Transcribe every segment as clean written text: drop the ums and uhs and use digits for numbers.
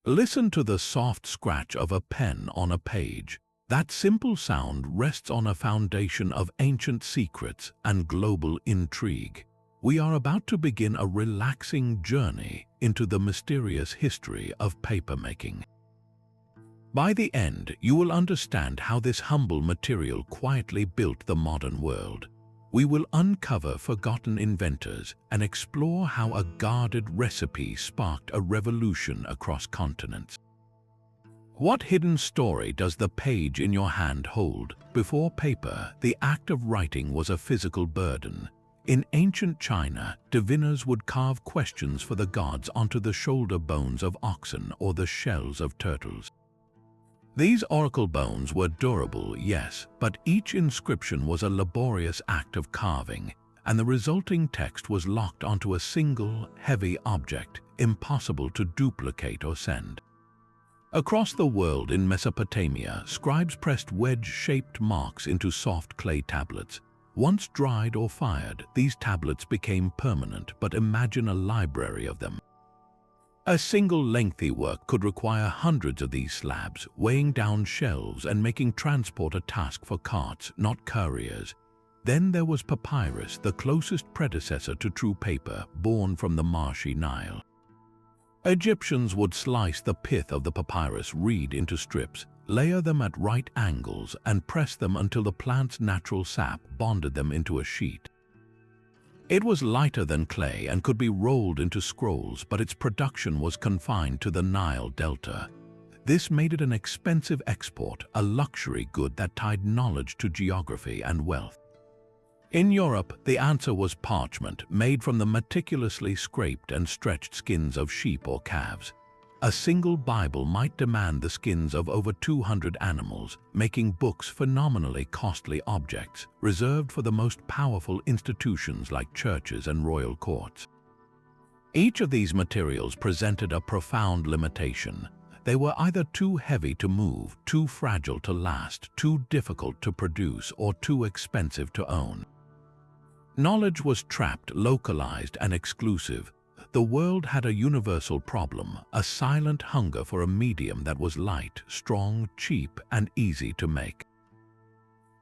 Listen to the soft scratch of a pen on a page. That simple sound rests on a foundation of ancient secrets and global intrigue. We are about to begin a relaxing journey into the mysterious history of papermaking. By the end, you will understand how this humble material quietly built the modern world. We will uncover forgotten inventors and explore how a guarded recipe sparked a revolution across continents. What hidden story does the page in your hand hold? Before paper, the act of writing was a physical burden. In ancient China, diviners would carve questions for the gods onto the shoulder bones of oxen or the shells of turtles. These oracle bones were durable, yes, but each inscription was a laborious act of carving, and the resulting text was locked onto a single, heavy object, impossible to duplicate or send. Across the world in Mesopotamia, scribes pressed wedge-shaped marks into soft clay tablets. Once dried or fired, these tablets became permanent, but imagine a library of them. A single lengthy work could require hundreds of these slabs, weighing down shelves and making transport a task for carts, not couriers. Then there was papyrus, the closest predecessor to true paper, born from the marshy Nile. Egyptians would slice the pith of the papyrus reed into strips, layer them at right angles, and press them until the plant's natural sap bonded them into a sheet. It was lighter than clay and could be rolled into scrolls, but its production was confined to the Nile Delta. This made it an expensive export, a luxury good that tied knowledge to geography and wealth. In Europe, the answer was parchment, made from the meticulously scraped and stretched skins of sheep or calves. A single Bible might demand the skins of over 200 animals, making books phenomenally costly objects, reserved for the most powerful institutions like churches and royal courts. Each of these materials presented a profound limitation. They were either too heavy to move, too fragile to last, too difficult to produce, or too expensive to own. Knowledge was trapped, localized, and exclusive. The world had a universal problem, a silent hunger for a medium that was light, strong, cheap, and easy to make.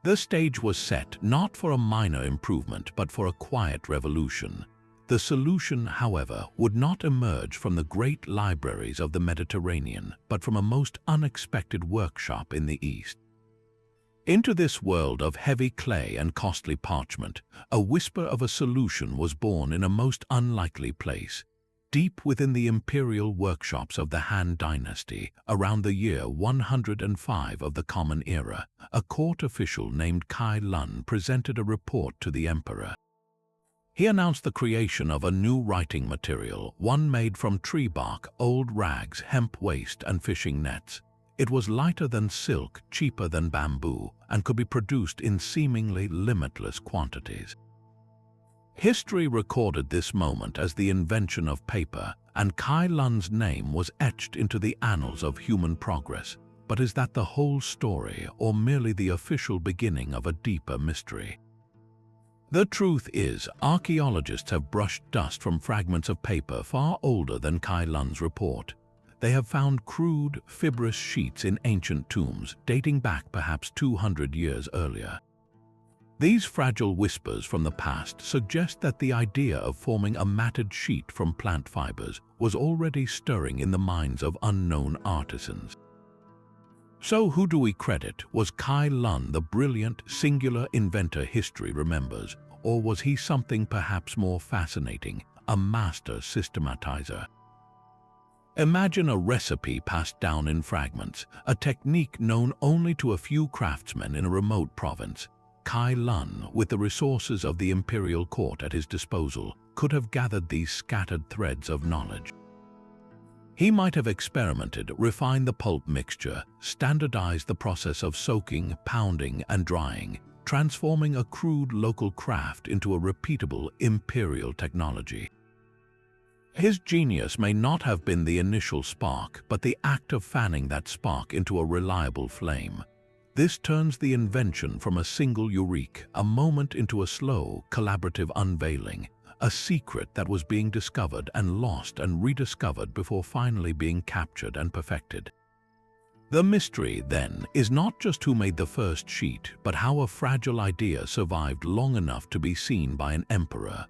The stage was set not for a minor improvement but for a quiet revolution. The solution, however, would not emerge from the great libraries of the Mediterranean, but from a most unexpected workshop in the East. Into this world of heavy clay and costly parchment, a whisper of a solution was born in a most unlikely place. Deep within the imperial workshops of the Han Dynasty, around the year 105 of the Common Era, a court official named Cai Lun presented a report to the emperor. He announced the creation of a new writing material, one made from tree bark, old rags, hemp waste, and fishing nets. It was lighter than silk, cheaper than bamboo, and could be produced in seemingly limitless quantities. History recorded this moment as the invention of paper, and Cai Lun's name was etched into the annals of human progress. But is that the whole story, or merely the official beginning of a deeper mystery? The truth is, archaeologists have brushed dust from fragments of paper far older than Cai Lun's report. They have found crude, fibrous sheets in ancient tombs, dating back perhaps 200 years earlier. These fragile whispers from the past suggest that the idea of forming a matted sheet from plant fibers was already stirring in the minds of unknown artisans. So who do we credit? Was Cai Lun the brilliant, singular inventor history remembers, or was he something perhaps more fascinating, a master systematizer? Imagine a recipe passed down in fragments, a technique known only to a few craftsmen in a remote province. Cai Lun, with the resources of the imperial court at his disposal, could have gathered these scattered threads of knowledge. He might have experimented, refined the pulp mixture, standardized the process of soaking, pounding, and drying, transforming a crude local craft into a repeatable imperial technology. His genius may not have been the initial spark, but the act of fanning that spark into a reliable flame. This turns the invention from a single eureka, a moment, into a slow, collaborative unveiling, a secret that was being discovered and lost and rediscovered before finally being captured and perfected. The mystery, then, is not just who made the first sheet, but how a fragile idea survived long enough to be seen by an emperor.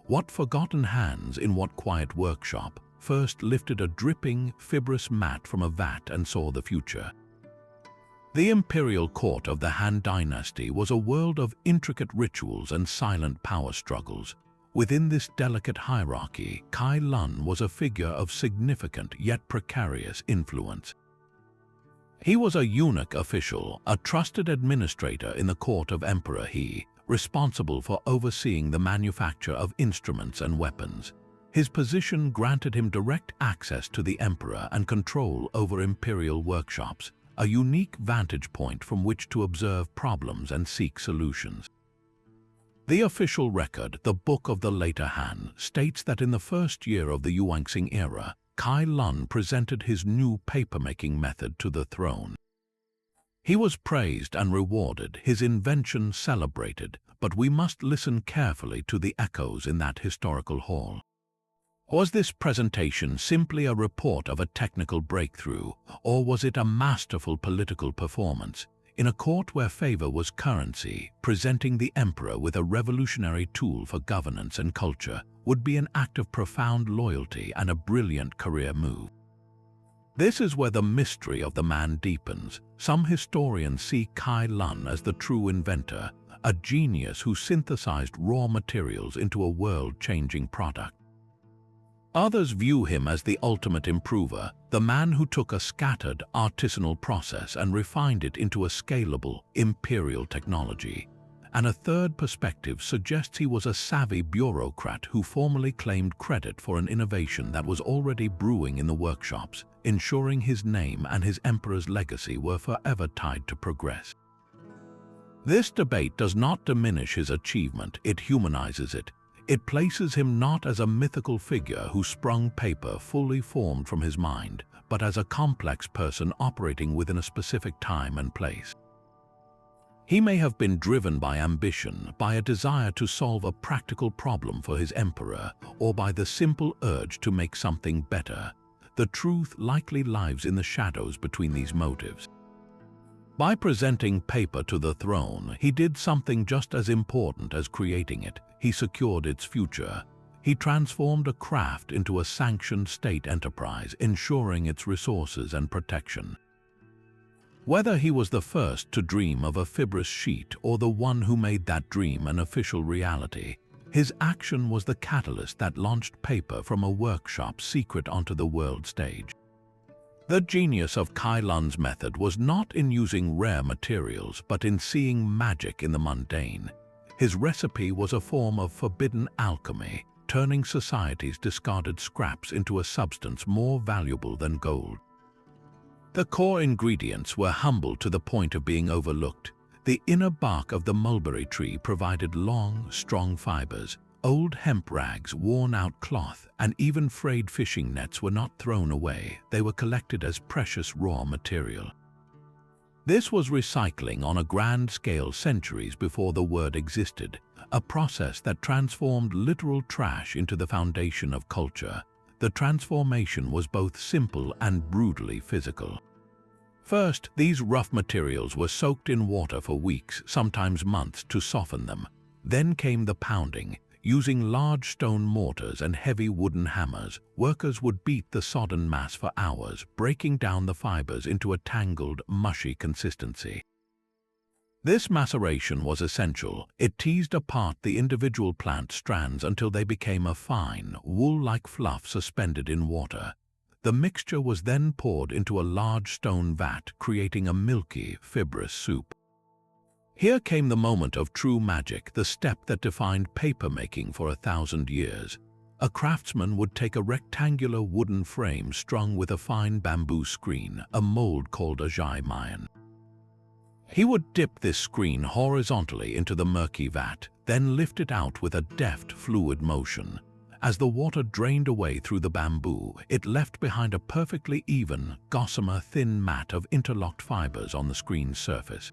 What forgotten hands in what quiet workshop first lifted a dripping, fibrous mat from a vat and saw the future? The imperial court of the Han Dynasty was a world of intricate rituals and silent power struggles. Within this delicate hierarchy, Cai Lun was a figure of significant yet precarious influence. He was a eunuch official, a trusted administrator in the court of Emperor He, responsible for overseeing the manufacture of instruments and weapons. His position granted him direct access to the emperor and control over imperial workshops, a unique vantage point from which to observe problems and seek solutions. The official record, the Book of the Later Han, states that in the first year of the Yuanxing era, Cai Lun presented his new papermaking method to the throne. He was praised and rewarded, his invention celebrated, but we must listen carefully to the echoes in that historical hall. Was this presentation simply a report of a technical breakthrough, or was it a masterful political performance? In a court where favor was currency, presenting the emperor with a revolutionary tool for governance and culture would be an act of profound loyalty and a brilliant career move. This is where the mystery of the man deepens. Some historians see Cai Lun as the true inventor, a genius who synthesized raw materials into a world-changing product. Others view him as the ultimate improver, the man who took a scattered artisanal process and refined it into a scalable, imperial technology. And a third perspective suggests he was a savvy bureaucrat who formally claimed credit for an innovation that was already brewing in the workshops, ensuring his name and his emperor's legacy were forever tied to progress. This debate does not diminish his achievement, it humanizes it. It places him not as a mythical figure who sprung paper fully formed from his mind, but as a complex person operating within a specific time and place. He may have been driven by ambition, by a desire to solve a practical problem for his emperor, or by the simple urge to make something better. The truth likely lies in the shadows between these motives. By presenting paper to the throne, he did something just as important as creating it. He secured its future. He transformed a craft into a sanctioned state enterprise, ensuring its resources and protection. Whether he was the first to dream of a fibrous sheet or the one who made that dream an official reality, his action was the catalyst that launched paper from a workshop secret onto the world stage. The genius of Cai Lun's method was not in using rare materials, but in seeing magic in the mundane. His recipe was a form of forbidden alchemy, turning society's discarded scraps into a substance more valuable than gold. The core ingredients were humble to the point of being overlooked. The inner bark of the mulberry tree provided long, strong fibers. Old hemp rags, worn-out cloth, and even frayed fishing nets were not thrown away. They were collected as precious raw material. This was recycling on a grand scale centuries before the word existed, a process that transformed literal trash into the foundation of culture. The transformation was both simple and brutally physical. First, these rough materials were soaked in water for weeks, sometimes months, to soften them. Then came the pounding. Using large stone mortars and heavy wooden hammers, workers would beat the sodden mass for hours, breaking down the fibers into a tangled, mushy consistency. This maceration was essential. It teased apart the individual plant strands until they became a fine, wool-like fluff suspended in water. The mixture was then poured into a large stone vat, creating a milky, fibrous soup. Here came the moment of true magic, the step that defined papermaking for 1,000 years. A craftsman would take a rectangular wooden frame strung with a fine bamboo screen, a mold called a zhai mayan. He would dip this screen horizontally into the murky vat, then lift it out with a deft, fluid motion. As the water drained away through the bamboo, it left behind a perfectly even, gossamer thin mat of interlocked fibers on the screen's surface.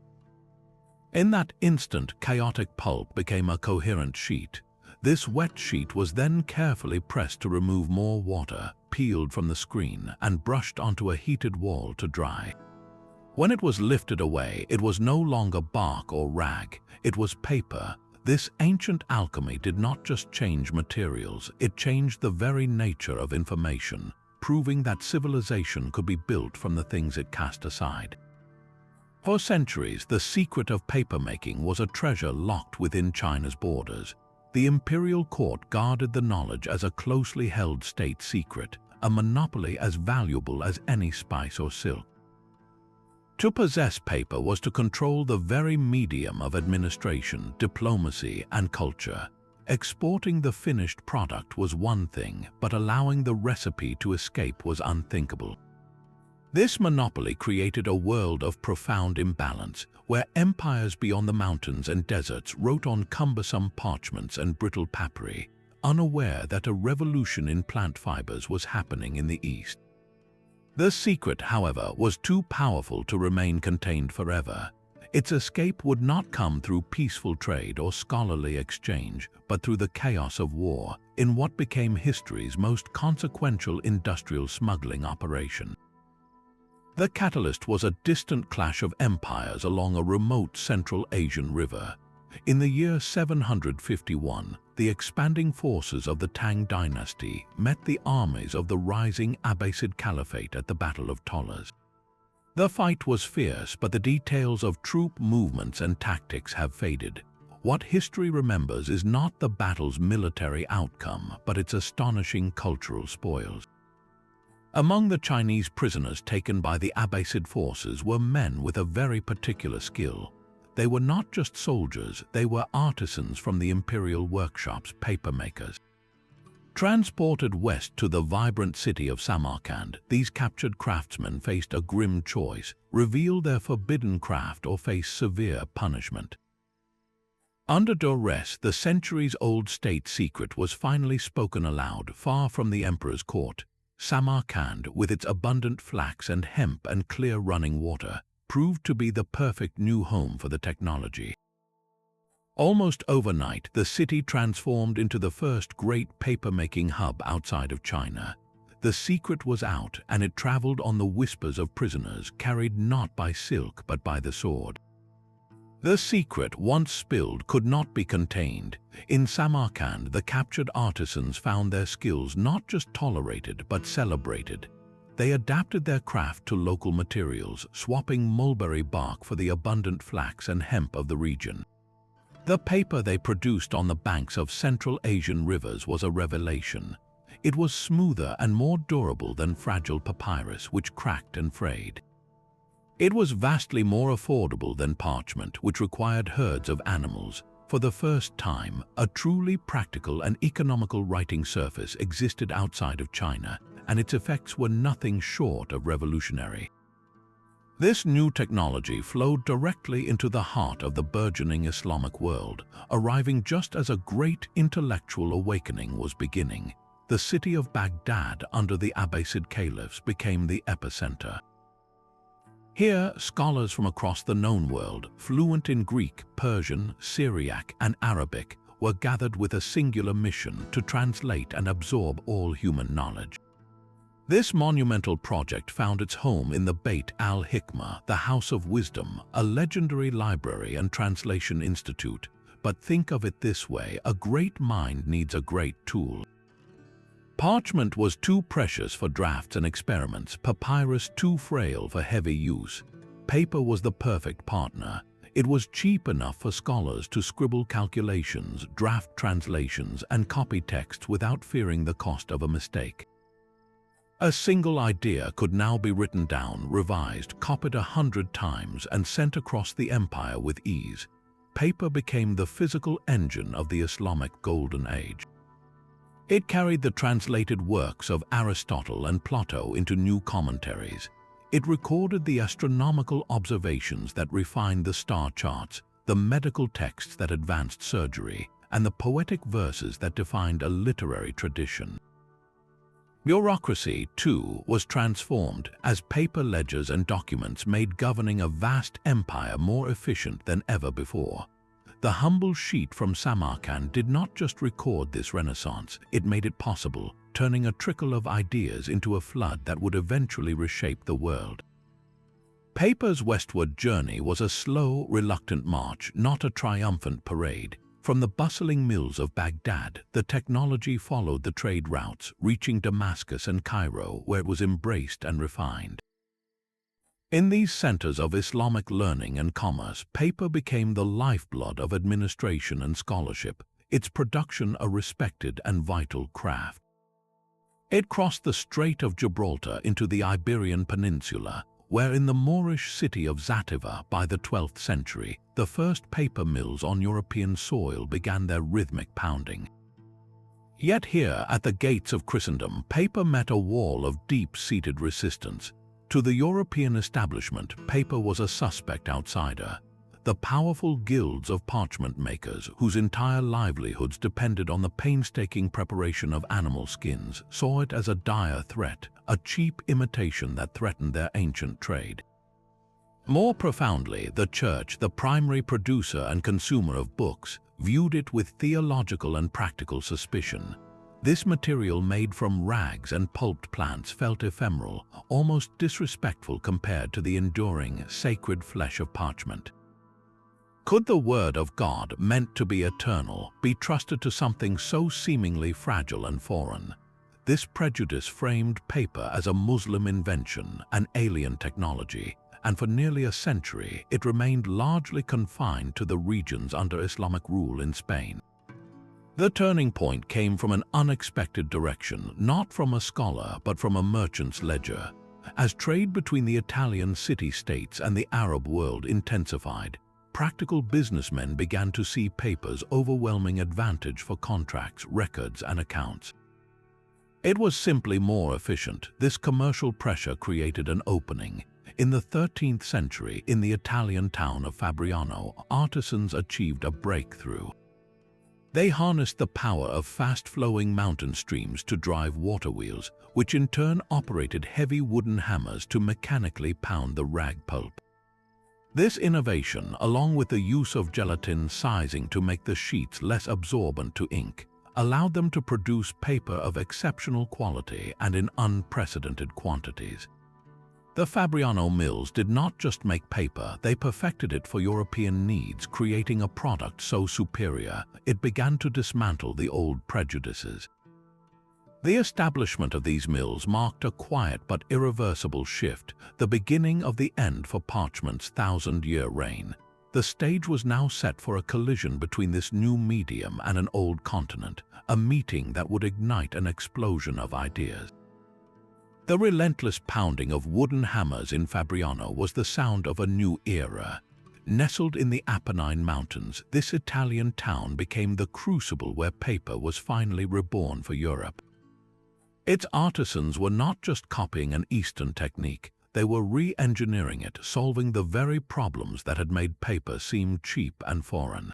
In that instant, chaotic pulp became a coherent sheet. This wet sheet was then carefully pressed to remove more water, peeled from the screen, and brushed onto a heated wall to dry. When it was lifted away, it was no longer bark or rag, it was paper. This ancient alchemy did not just change materials, it changed the very nature of information, proving that civilization could be built from the things it cast aside. For centuries, the secret of papermaking was a treasure locked within China's borders. The imperial court guarded the knowledge as a closely held state secret, a monopoly as valuable as any spice or silk. To possess paper was to control the very medium of administration, diplomacy, and culture. Exporting the finished product was one thing, but allowing the recipe to escape was unthinkable. This monopoly created a world of profound imbalance, where empires beyond the mountains and deserts wrote on cumbersome parchments and brittle papyri, unaware that a revolution in plant fibers was happening in the East. The secret, however, was too powerful to remain contained forever. Its escape would not come through peaceful trade or scholarly exchange, but through the chaos of war, in what became history's most consequential industrial smuggling operation. The catalyst was a distant clash of empires along a remote Central Asian river. In the year 751, the expanding forces of the Tang dynasty met the armies of the rising Abbasid Caliphate at the Battle of Tollas. The fight was fierce, but the details of troop movements and tactics have faded. What history remembers is not the battle's military outcome, but its astonishing cultural spoils. Among the Chinese prisoners taken by the Abbasid forces were men with a very particular skill. They were not just soldiers, they were artisans from the imperial workshops, papermakers. Transported west to the vibrant city of Samarkand, these captured craftsmen faced a grim choice: reveal their forbidden craft or face severe punishment. Under duress, the centuries-old state secret was finally spoken aloud, far from the emperor's court. Samarkand, with its abundant flax and hemp and clear running water, proved to be the perfect new home for the technology. Almost overnight, the city transformed into the first great papermaking hub outside of China. The secret was out, and it traveled on the whispers of prisoners, carried not by silk but by the sword. The secret, once spilled, could not be contained. In Samarkand, the captured artisans found their skills not just tolerated but celebrated. They adapted their craft to local materials, swapping mulberry bark for the abundant flax and hemp of the region. The paper they produced on the banks of Central Asian rivers was a revelation. It was smoother and more durable than fragile papyrus, which cracked and frayed. It was vastly more affordable than parchment, which required herds of animals. For the first time, a truly practical and economical writing surface existed outside of China, and its effects were nothing short of revolutionary. This new technology flowed directly into the heart of the burgeoning Islamic world, arriving just as a great intellectual awakening was beginning. The city of Baghdad under the Abbasid caliphs became the epicenter. Here, scholars from across the known world, fluent in Greek, Persian, Syriac, and Arabic, were gathered with a singular mission to translate and absorb all human knowledge. This monumental project found its home in the Beit al-Hikmah, the House of Wisdom, a legendary library and translation institute. But think of it this way: a great mind needs a great tool. Parchment was too precious for drafts and experiments, papyrus too frail for heavy use. Paper was the perfect partner. It was cheap enough for scholars to scribble calculations, draft translations, and copy texts without fearing the cost of a mistake. A single idea could now be written down, revised, copied 100 times, and sent across the empire with ease. Paper became the physical engine of the Islamic Golden Age. It carried the translated works of Aristotle and Plato into new commentaries. It recorded the astronomical observations that refined the star charts, the medical texts that advanced surgery, and the poetic verses that defined a literary tradition. Bureaucracy, too, was transformed as paper ledgers and documents made governing a vast empire more efficient than ever before. The humble sheet from Samarkand did not just record this renaissance, it made it possible, turning a trickle of ideas into a flood that would eventually reshape the world. Paper's westward journey was a slow, reluctant march, not a triumphant parade. From the bustling mills of Baghdad, the technology followed the trade routes, reaching Damascus and Cairo, where it was embraced and refined. In these centers of Islamic learning and commerce, paper became the lifeblood of administration and scholarship, its production a respected and vital craft. It crossed the Strait of Gibraltar into the Iberian Peninsula, where in the Moorish city of Zativa by the 12th century, the first paper mills on European soil began their rhythmic pounding. Yet here, at the gates of Christendom, paper met a wall of deep-seated resistance. To the European establishment, paper was a suspect outsider. The powerful guilds of parchment makers, whose entire livelihoods depended on the painstaking preparation of animal skins, saw it as a dire threat, a cheap imitation that threatened their ancient trade. More profoundly, the Church, the primary producer and consumer of books, viewed it with theological and practical suspicion. This material made from rags and pulped plants felt ephemeral, almost disrespectful compared to the enduring, sacred flesh of parchment. Could the Word of God, meant to be eternal, be trusted to something so seemingly fragile and foreign? This prejudice framed paper as a Muslim invention, an alien technology, and for nearly a century it remained largely confined to the regions under Islamic rule in Spain. The turning point came from an unexpected direction, not from a scholar but from a merchant's ledger. As trade between the Italian city-states and the Arab world intensified, practical businessmen began to see paper's overwhelming advantage for contracts, records, and accounts. It was simply more efficient. This commercial pressure created an opening. In the 13th century, in the Italian town of Fabriano, artisans achieved a breakthrough. They harnessed the power of fast-flowing mountain streams to drive water wheels, which in turn operated heavy wooden hammers to mechanically pound the rag pulp. This innovation, along with the use of gelatin sizing to make the sheets less absorbent to ink, allowed them to produce paper of exceptional quality and in unprecedented quantities. The Fabriano mills did not just make paper, they perfected it for European needs, creating a product so superior it began to dismantle the old prejudices. The establishment of these mills marked a quiet but irreversible shift, the beginning of the end for parchment's thousand-year reign. The stage was now set for a collision between this new medium and an old continent, a meeting that would ignite an explosion of ideas. The relentless pounding of wooden hammers in Fabriano was the sound of a new era. Nestled in the Apennine Mountains, this Italian town became the crucible where paper was finally reborn for Europe. Its artisans were not just copying an Eastern technique, they were re-engineering it, solving the very problems that had made paper seem cheap and foreign.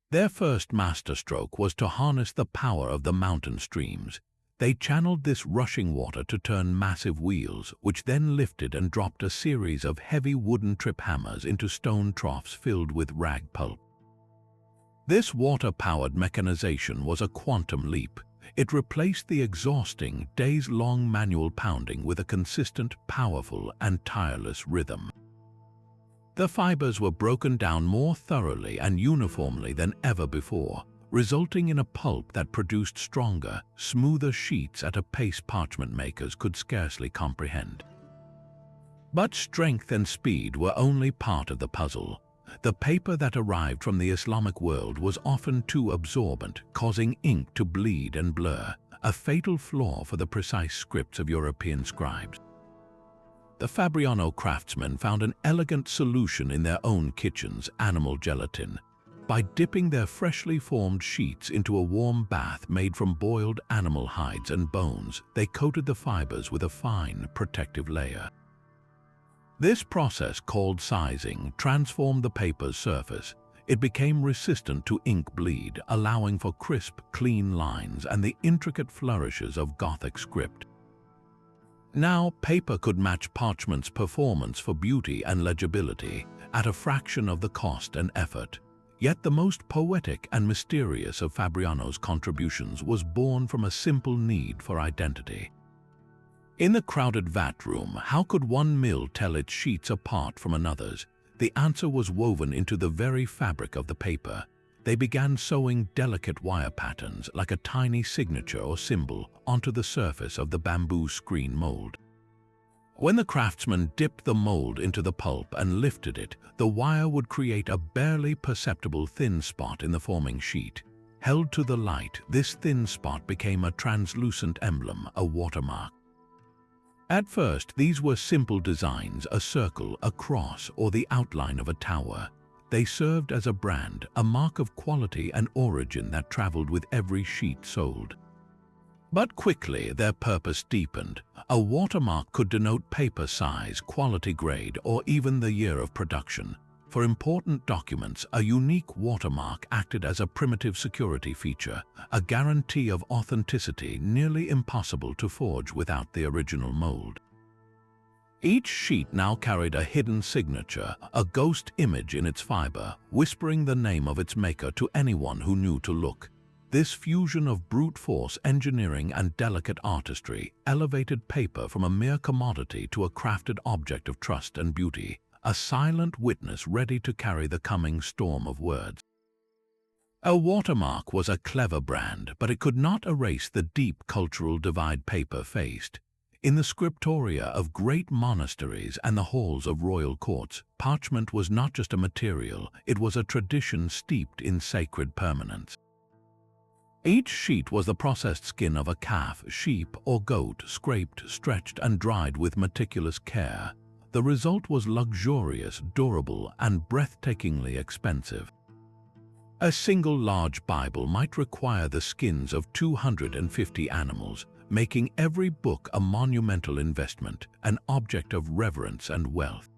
Their first masterstroke was to harness the power of the mountain streams. They channeled this rushing water to turn massive wheels, which then lifted and dropped a series of heavy wooden trip hammers into stone troughs filled with rag pulp. This water-powered mechanization was a quantum leap. It replaced the exhausting, days-long manual pounding with a consistent, powerful, and tireless rhythm. The fibers were broken down more thoroughly and uniformly than ever before, resulting in a pulp that produced stronger, smoother sheets at a pace parchment makers could scarcely comprehend. But strength and speed were only part of the puzzle. The paper that arrived from the Islamic world was often too absorbent, causing ink to bleed and blur, a fatal flaw for the precise scripts of European scribes. The Fabriano craftsmen found an elegant solution in their own kitchens: animal gelatin. By dipping their freshly formed sheets into a warm bath made from boiled animal hides and bones, they coated the fibers with a fine, protective layer. This process, called sizing, transformed the paper's surface. It became resistant to ink bleed, allowing for crisp, clean lines and the intricate flourishes of Gothic script. Now, paper could match parchment's performance for beauty and legibility at a fraction of the cost and effort. Yet the most poetic and mysterious of Fabriano's contributions was born from a simple need for identity. In the crowded vat room, how could one mill tell its sheets apart from another's? The answer was woven into the very fabric of the paper. They began sewing delicate wire patterns like a tiny signature or symbol onto the surface of the bamboo screen mold. When the craftsman dipped the mold into the pulp and lifted it, the wire would create a barely perceptible thin spot in the forming sheet. Held to the light, this thin spot became a translucent emblem, a watermark. At first, these were simple designs, a circle, a cross, or the outline of a tower. They served as a brand, a mark of quality and origin that traveled with every sheet sold. But quickly, their purpose deepened. A watermark could denote paper size, quality grade, or even the year of production. For important documents, a unique watermark acted as a primitive security feature, a guarantee of authenticity nearly impossible to forge without the original mold. Each sheet now carried a hidden signature, a ghost image in its fiber, whispering the name of its maker to anyone who knew to look. This fusion of brute force engineering and delicate artistry elevated paper from a mere commodity to a crafted object of trust and beauty, a silent witness ready to carry the coming storm of words. A watermark was a clever brand, but it could not erase the deep cultural divide paper faced. In the scriptoria of great monasteries and the halls of royal courts, parchment was not just a material, it was a tradition steeped in sacred permanence. Each sheet was the processed skin of a calf, sheep, or goat, scraped, stretched, and dried with meticulous care. The result was luxurious, durable, and breathtakingly expensive. A single large Bible might require the skins of 250 animals, making every book a monumental investment, an object of reverence and wealth.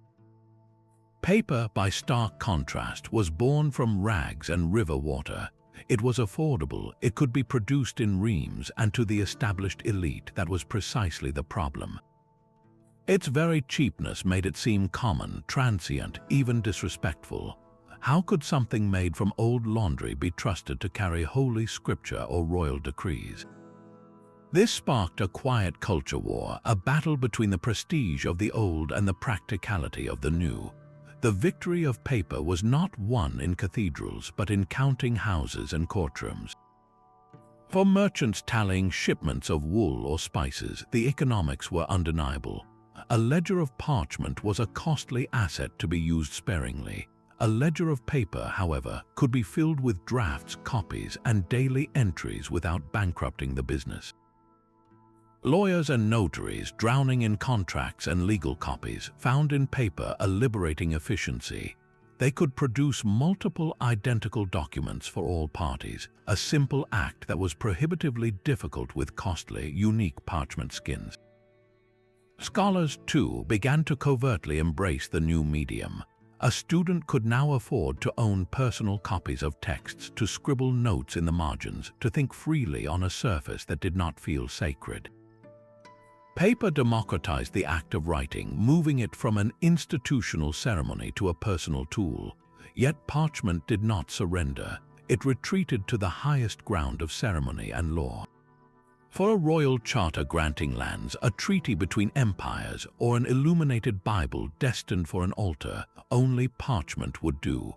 Paper, by stark contrast, was born from rags and river water. It was affordable, it could be produced in reams, and to the established elite that was precisely the problem. Its very cheapness made it seem common, transient, even disrespectful. How could something made from old laundry be trusted to carry holy scripture or royal decrees? This sparked a quiet culture war, a battle between the prestige of the old and the practicality of the new. The victory of paper was not won in cathedrals, but in counting houses and courtrooms. For merchants tallying shipments of wool or spices, the economics were undeniable. A ledger of parchment was a costly asset to be used sparingly. A ledger of paper, however, could be filled with drafts, copies, and daily entries without bankrupting the business. Lawyers and notaries, drowning in contracts and legal copies, found in paper a liberating efficiency. They could produce multiple identical documents for all parties, a simple act that was prohibitively difficult with costly, unique parchment skins. Scholars, too, began to covertly embrace the new medium. A student could now afford to own personal copies of texts, to scribble notes in the margins, to think freely on a surface that did not feel sacred. Paper democratized the act of writing, moving it from an institutional ceremony to a personal tool. Yet parchment did not surrender. It retreated to the highest ground of ceremony and law. For a royal charter granting lands, a treaty between empires, or an illuminated Bible destined for an altar, only parchment would do.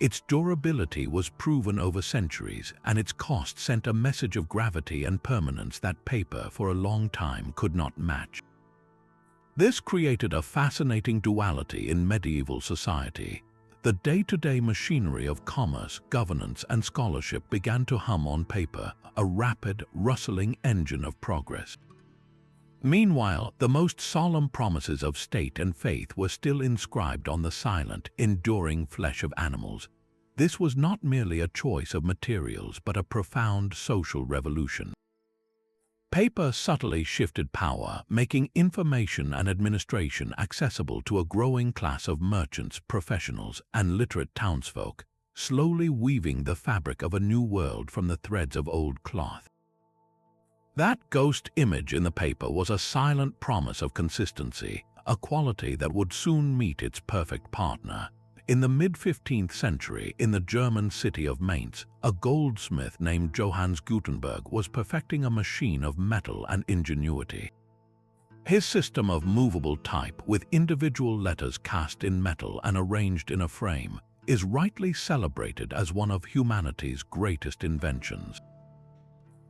Its durability was proven over centuries, and its cost sent a message of gravity and permanence that paper for a long time could not match. This created a fascinating duality in medieval society. The day-to-day machinery of commerce, governance, and scholarship began to hum on paper, a rapid, rustling engine of progress. Meanwhile, the most solemn promises of state and faith were still inscribed on the silent, enduring flesh of animals. This was not merely a choice of materials, but a profound social revolution. Paper subtly shifted power, making information and administration accessible to a growing class of merchants, professionals, and literate townsfolk, slowly weaving the fabric of a new world from the threads of old cloth. That ghost image in the paper was a silent promise of consistency, a quality that would soon meet its perfect partner. In the mid-15th century, in the German city of Mainz, a goldsmith named Johannes Gutenberg was perfecting a machine of metal and ingenuity. His system of movable type, with individual letters cast in metal and arranged in a frame, is rightly celebrated as one of humanity's greatest inventions.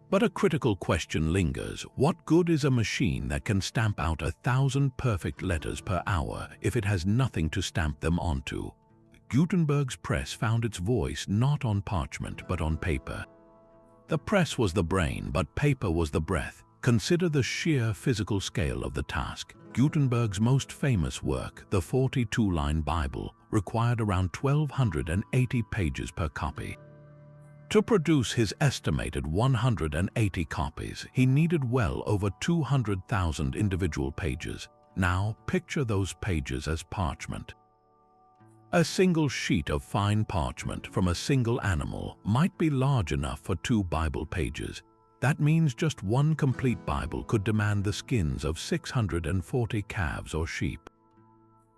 But a critical question lingers: what good is a machine that can stamp out 1,000 perfect letters per hour if it has nothing to stamp them onto? Gutenberg's press found its voice not on parchment but on paper. The press was the brain, but paper was the breath. Consider the sheer physical scale of the task. Gutenberg's most famous work, the 42-line Bible, required around 1,280 pages per copy. To produce his estimated 180 copies, he needed well over 200,000 individual pages. Now, picture those pages as parchment. A single sheet of fine parchment from a single animal might be large enough for 2 Bible pages. That means just one complete Bible could demand the skins of 640 calves or sheep.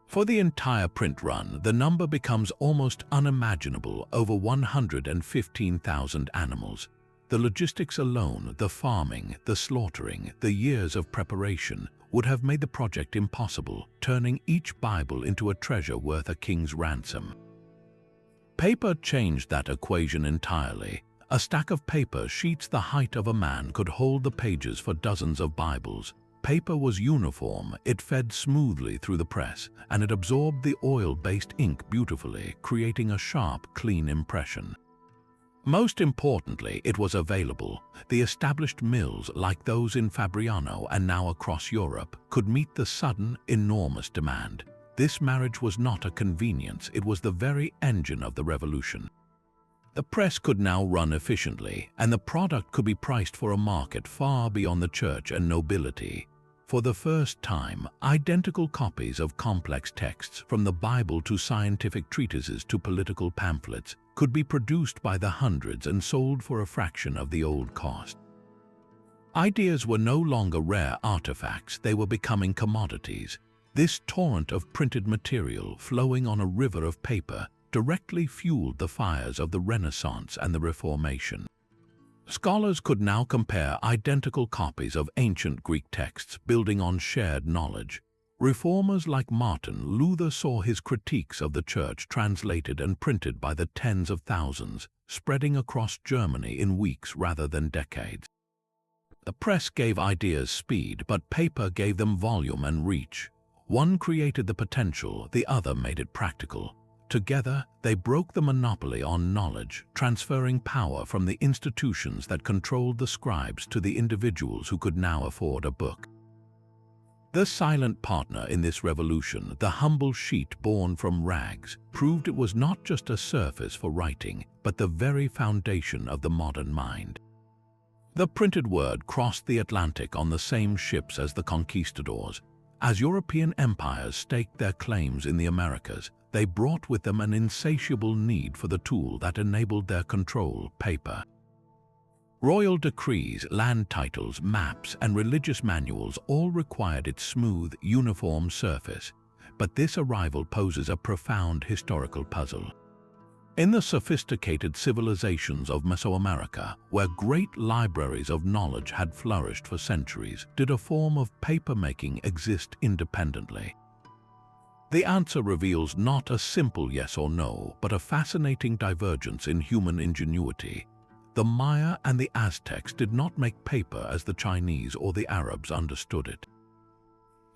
For the entire print run, the number becomes almost unimaginable: over 115,000 animals. The logistics alone, the farming, the slaughtering, the years of preparation, would have made the project impossible, turning each Bible into a treasure worth a king's ransom. Paper changed that equation entirely. A stack of paper sheets the height of a man could hold the pages for dozens of Bibles. Paper was uniform, it fed smoothly through the press, and it absorbed the oil-based ink beautifully, creating a sharp, clean impression. Most importantly, it was available. The established mills, like those in Fabriano and now across Europe, could meet the sudden, enormous demand. This marriage was not a convenience, it was the very engine of the revolution. The press could now run efficiently, and the product could be priced for a market far beyond the church and nobility. For the first time, identical copies of complex texts, from the Bible to scientific treatises to political pamphlets, could be produced by the hundreds and sold for a fraction of the old cost. Ideas were no longer rare artifacts, they were becoming commodities. This torrent of printed material, flowing on a river of paper, directly fueled the fires of the Renaissance and the Reformation. Scholars could now compare identical copies of ancient Greek texts, building on shared knowledge. Reformers like Martin Luther saw his critiques of the Church translated and printed by the tens of thousands, spreading across Germany in weeks rather than decades. The press gave ideas speed, but paper gave them volume and reach. One created the potential, the other made it practical. Together, they broke the monopoly on knowledge, transferring power from the institutions that controlled the scribes to the individuals who could now afford a book. The silent partner in this revolution, the humble sheet born from rags, proved it was not just a surface for writing, but the very foundation of the modern mind. The printed word crossed the Atlantic on the same ships as the conquistadors. As European empires staked their claims in the Americas, they brought with them an insatiable need for the tool that enabled their control: paper. Royal decrees, land titles, maps, and religious manuals all required its smooth, uniform surface. But this arrival poses a profound historical puzzle. In the sophisticated civilizations of Mesoamerica, where great libraries of knowledge had flourished for centuries, did a form of papermaking exist independently? The answer reveals not a simple yes or no, but a fascinating divergence in human ingenuity. The Maya and the Aztecs did not make paper as the Chinese or the Arabs understood it.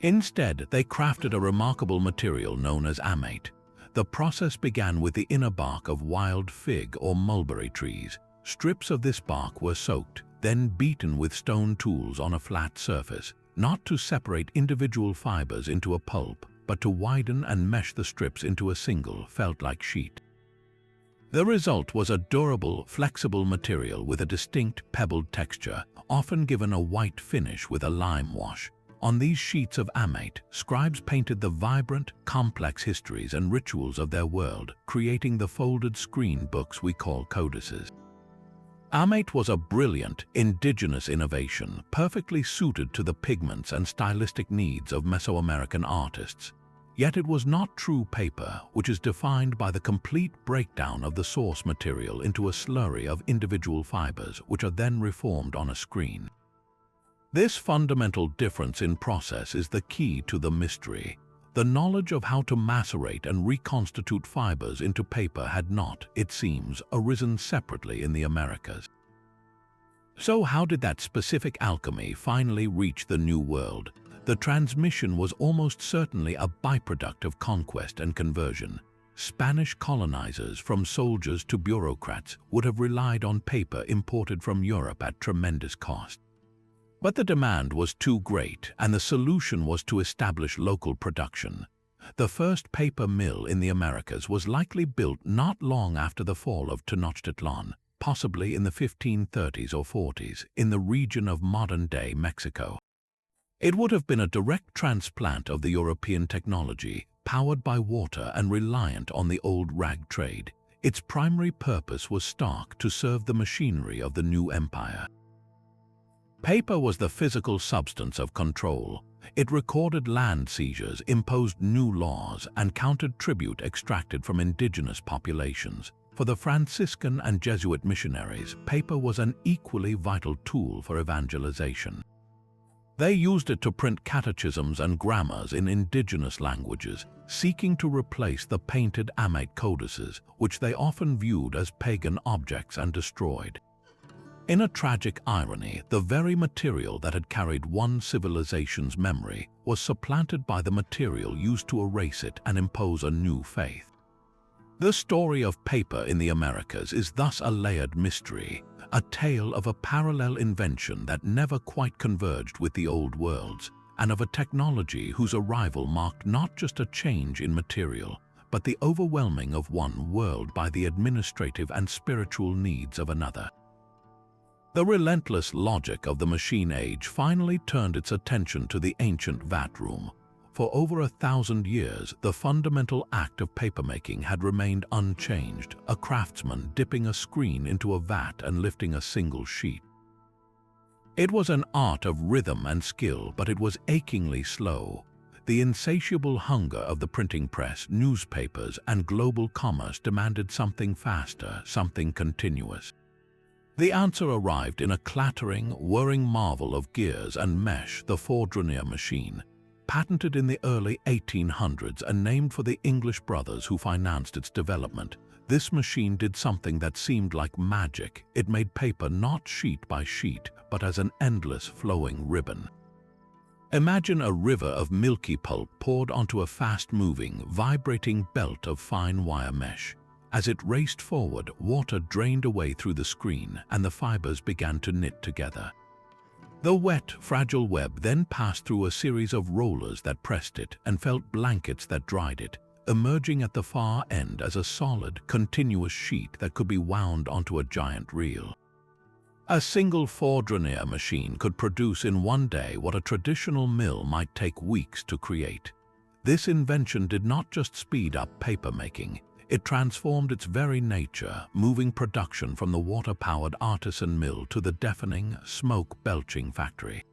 Instead, they crafted a remarkable material known as amate. The process began with the inner bark of wild fig or mulberry trees. Strips of this bark were soaked, then beaten with stone tools on a flat surface, not to separate individual fibers into a pulp, but to widen and mesh the strips into a single, felt-like sheet. The result was a durable, flexible material with a distinct pebbled texture, often given a white finish with a lime wash. On these sheets of amate, scribes painted the vibrant, complex histories and rituals of their world, creating the folded screen books we call codices. Amate was a brilliant, indigenous innovation, perfectly suited to the pigments and stylistic needs of Mesoamerican artists. Yet it was not true paper, which is defined by the complete breakdown of the source material into a slurry of individual fibers, which are then reformed on a screen. This fundamental difference in process is the key to the mystery. The knowledge of how to macerate and reconstitute fibers into paper had not, it seems, arisen separately in the Americas. So how did that specific alchemy finally reach the New World? The transmission was almost certainly a byproduct of conquest and conversion. Spanish colonizers, from soldiers to bureaucrats, would have relied on paper imported from Europe at tremendous cost. But the demand was too great, and the solution was to establish local production. The first paper mill in the Americas was likely built not long after the fall of Tenochtitlan, possibly in the 1530s or 40s, in the region of modern-day Mexico. It would have been a direct transplant of the European technology, powered by water and reliant on the old rag trade. Its primary purpose was stark: to serve the machinery of the new empire. Paper was the physical substance of control. It recorded land seizures, imposed new laws, and countered tribute extracted from indigenous populations. For the Franciscan and Jesuit missionaries, paper was an equally vital tool for evangelization. They used it to print catechisms and grammars in indigenous languages, seeking to replace the painted Amate codices, which they often viewed as pagan objects and destroyed. In a tragic irony, the very material that had carried one civilization's memory was supplanted by the material used to erase it and impose a new faith. The story of paper in the Americas is thus a layered mystery, a tale of a parallel invention that never quite converged with the old worlds, and of a technology whose arrival marked not just a change in material, but the overwhelming of one world by the administrative and spiritual needs of another. The relentless logic of the machine age finally turned its attention to the ancient vat room. For over 1,000 years, the fundamental act of papermaking had remained unchanged, a craftsman dipping a screen into a vat and lifting a single sheet. It was an art of rhythm and skill, but it was achingly slow. The insatiable hunger of the printing press, newspapers, and global commerce demanded something faster, something continuous. The answer arrived in a clattering, whirring marvel of gears and mesh, the Fourdrinier machine. Patented in the early 1800s and named for the English brothers who financed its development, this machine did something that seemed like magic. It made paper not sheet by sheet, but as an endless flowing ribbon. Imagine a river of milky pulp poured onto a fast-moving, vibrating belt of fine wire mesh. As it raced forward, water drained away through the screen, and the fibers began to knit together. The wet, fragile web then passed through a series of rollers that pressed it and felt blankets that dried it, emerging at the far end as a solid, continuous sheet that could be wound onto a giant reel. A single Fourdrinier machine could produce in one day what a traditional mill might take weeks to create. This invention did not just speed up papermaking. It transformed its very nature, moving production from the water-powered artisan mill to the deafening, smoke-belching factory.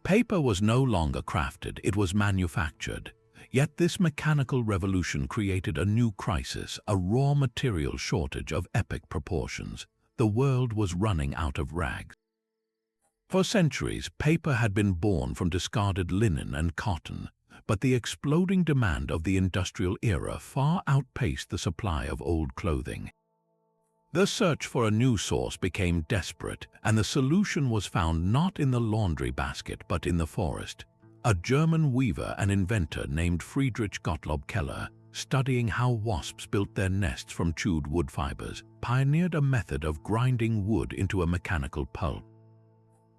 Paper was no longer crafted, it was manufactured. Yet this mechanical revolution created a new crisis, a raw material shortage of epic proportions. The world was running out of rags. For centuries, paper had been born from discarded linen and cotton. But the exploding demand of the industrial era far outpaced the supply of old clothing. The search for a new source became desperate, and the solution was found not in the laundry basket but in the forest. A German weaver and inventor named Friedrich Gottlob Keller, studying how wasps built their nests from chewed wood fibers, pioneered a method of grinding wood into a mechanical pulp.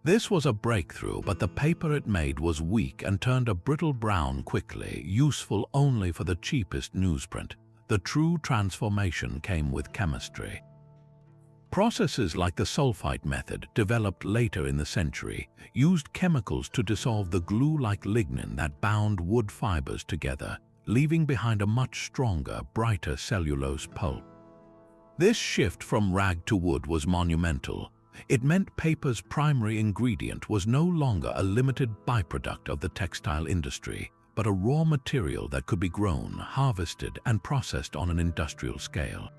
This was a breakthrough, but the paper it made was weak and turned a brittle brown quickly, useful only for the cheapest newsprint. The true transformation came with chemistry. Processes like the sulfite method, developed later in the century, used chemicals to dissolve the glue-like lignin that bound wood fibers together, leaving behind a much stronger, brighter cellulose pulp. This shift from rag to wood was monumental. It meant paper's primary ingredient was no longer a limited byproduct of the textile industry, but a raw material that could be grown, harvested, and processed on an industrial scale.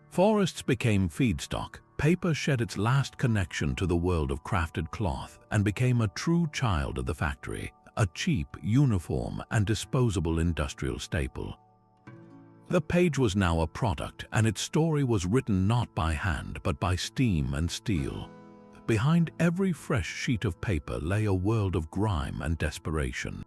Forests became feedstock. Paper shed its last connection to the world of crafted cloth and became a true child of the factory, a cheap, uniform, and disposable industrial staple. The page was now a product, and its story was written not by hand but by steam and steel. Behind every fresh sheet of paper lay a world of grime and desperation.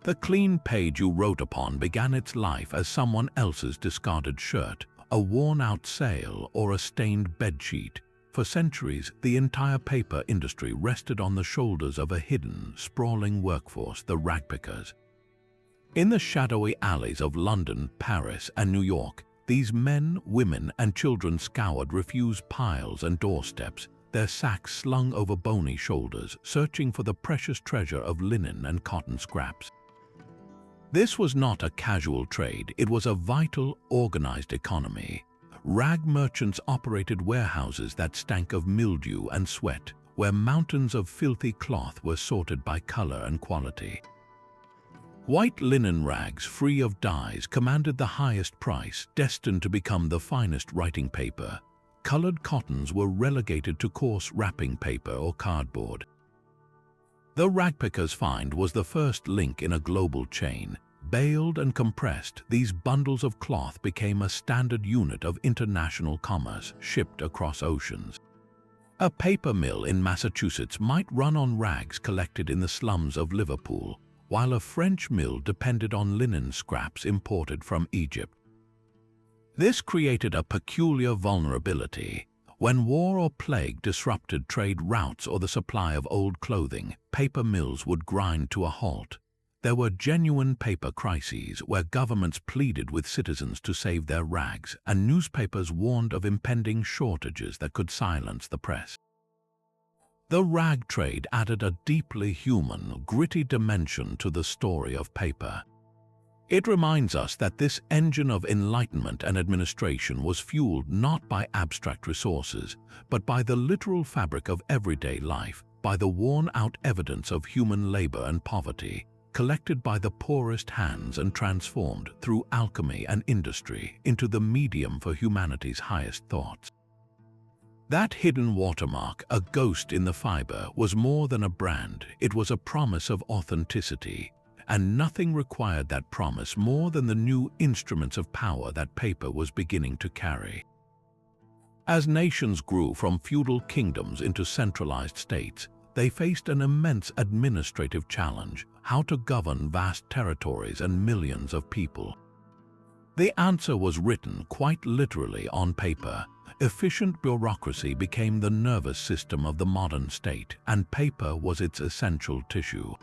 The clean page you wrote upon began its life as someone else's discarded shirt, a worn-out sail, or a stained bedsheet. For centuries, the entire paper industry rested on the shoulders of a hidden, sprawling workforce, the ragpickers. In the shadowy alleys of London, Paris, and New York, these men, women, and children scoured refuse piles and doorsteps, their sacks slung over bony shoulders, searching for the precious treasure of linen and cotton scraps. This was not a casual trade, it was a vital, organized economy. Rag merchants operated warehouses that stank of mildew and sweat, where mountains of filthy cloth were sorted by color and quality. White linen rags, free of dyes, commanded the highest price, destined to become the finest writing paper. Colored cottons were relegated to coarse wrapping paper or cardboard. The ragpicker's find was the first link in a global chain. Baled and compressed, these bundles of cloth became a standard unit of international commerce, shipped across oceans. A paper mill in Massachusetts might run on rags collected in the slums of Liverpool, while a French mill depended on linen scraps imported from Egypt. This created a peculiar vulnerability. When war or plague disrupted trade routes or the supply of old clothing, paper mills would grind to a halt. There were genuine paper crises where governments pleaded with citizens to save their rags, and newspapers warned of impending shortages that could silence the press. The rag trade added a deeply human, gritty dimension to the story of paper. It reminds us that this engine of enlightenment and administration was fueled not by abstract resources, but by the literal fabric of everyday life, by the worn-out evidence of human labor and poverty, collected by the poorest hands and transformed through alchemy and industry into the medium for humanity's highest thoughts. That hidden watermark, a ghost in the fiber, was more than a brand, it was a promise of authenticity. And nothing required that promise more than the new instruments of power that paper was beginning to carry. As nations grew from feudal kingdoms into centralized states, they faced an immense administrative challenge: how to govern vast territories and millions of people. The answer was written quite literally on paper. Efficient bureaucracy became the nervous system of the modern state, and paper was its essential tissue.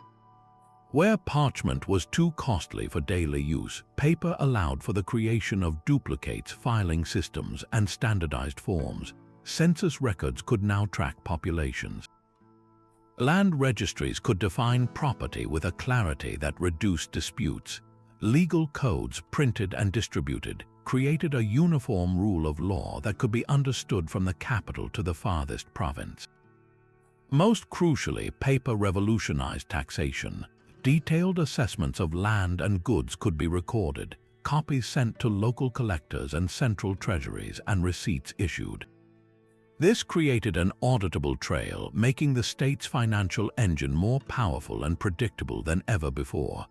Where parchment was too costly for daily use, paper allowed for the creation of duplicates, filing systems, and standardized forms. Census records could now track populations. Land registries could define property with a clarity that reduced disputes. Legal codes, printed and distributed, created a uniform rule of law that could be understood from the capital to the farthest province. Most crucially, paper revolutionized taxation. Detailed assessments of land and goods could be recorded, copies sent to local collectors and central treasuries, and receipts issued. This created an auditable trail, making the state's financial engine more powerful and predictable than ever before.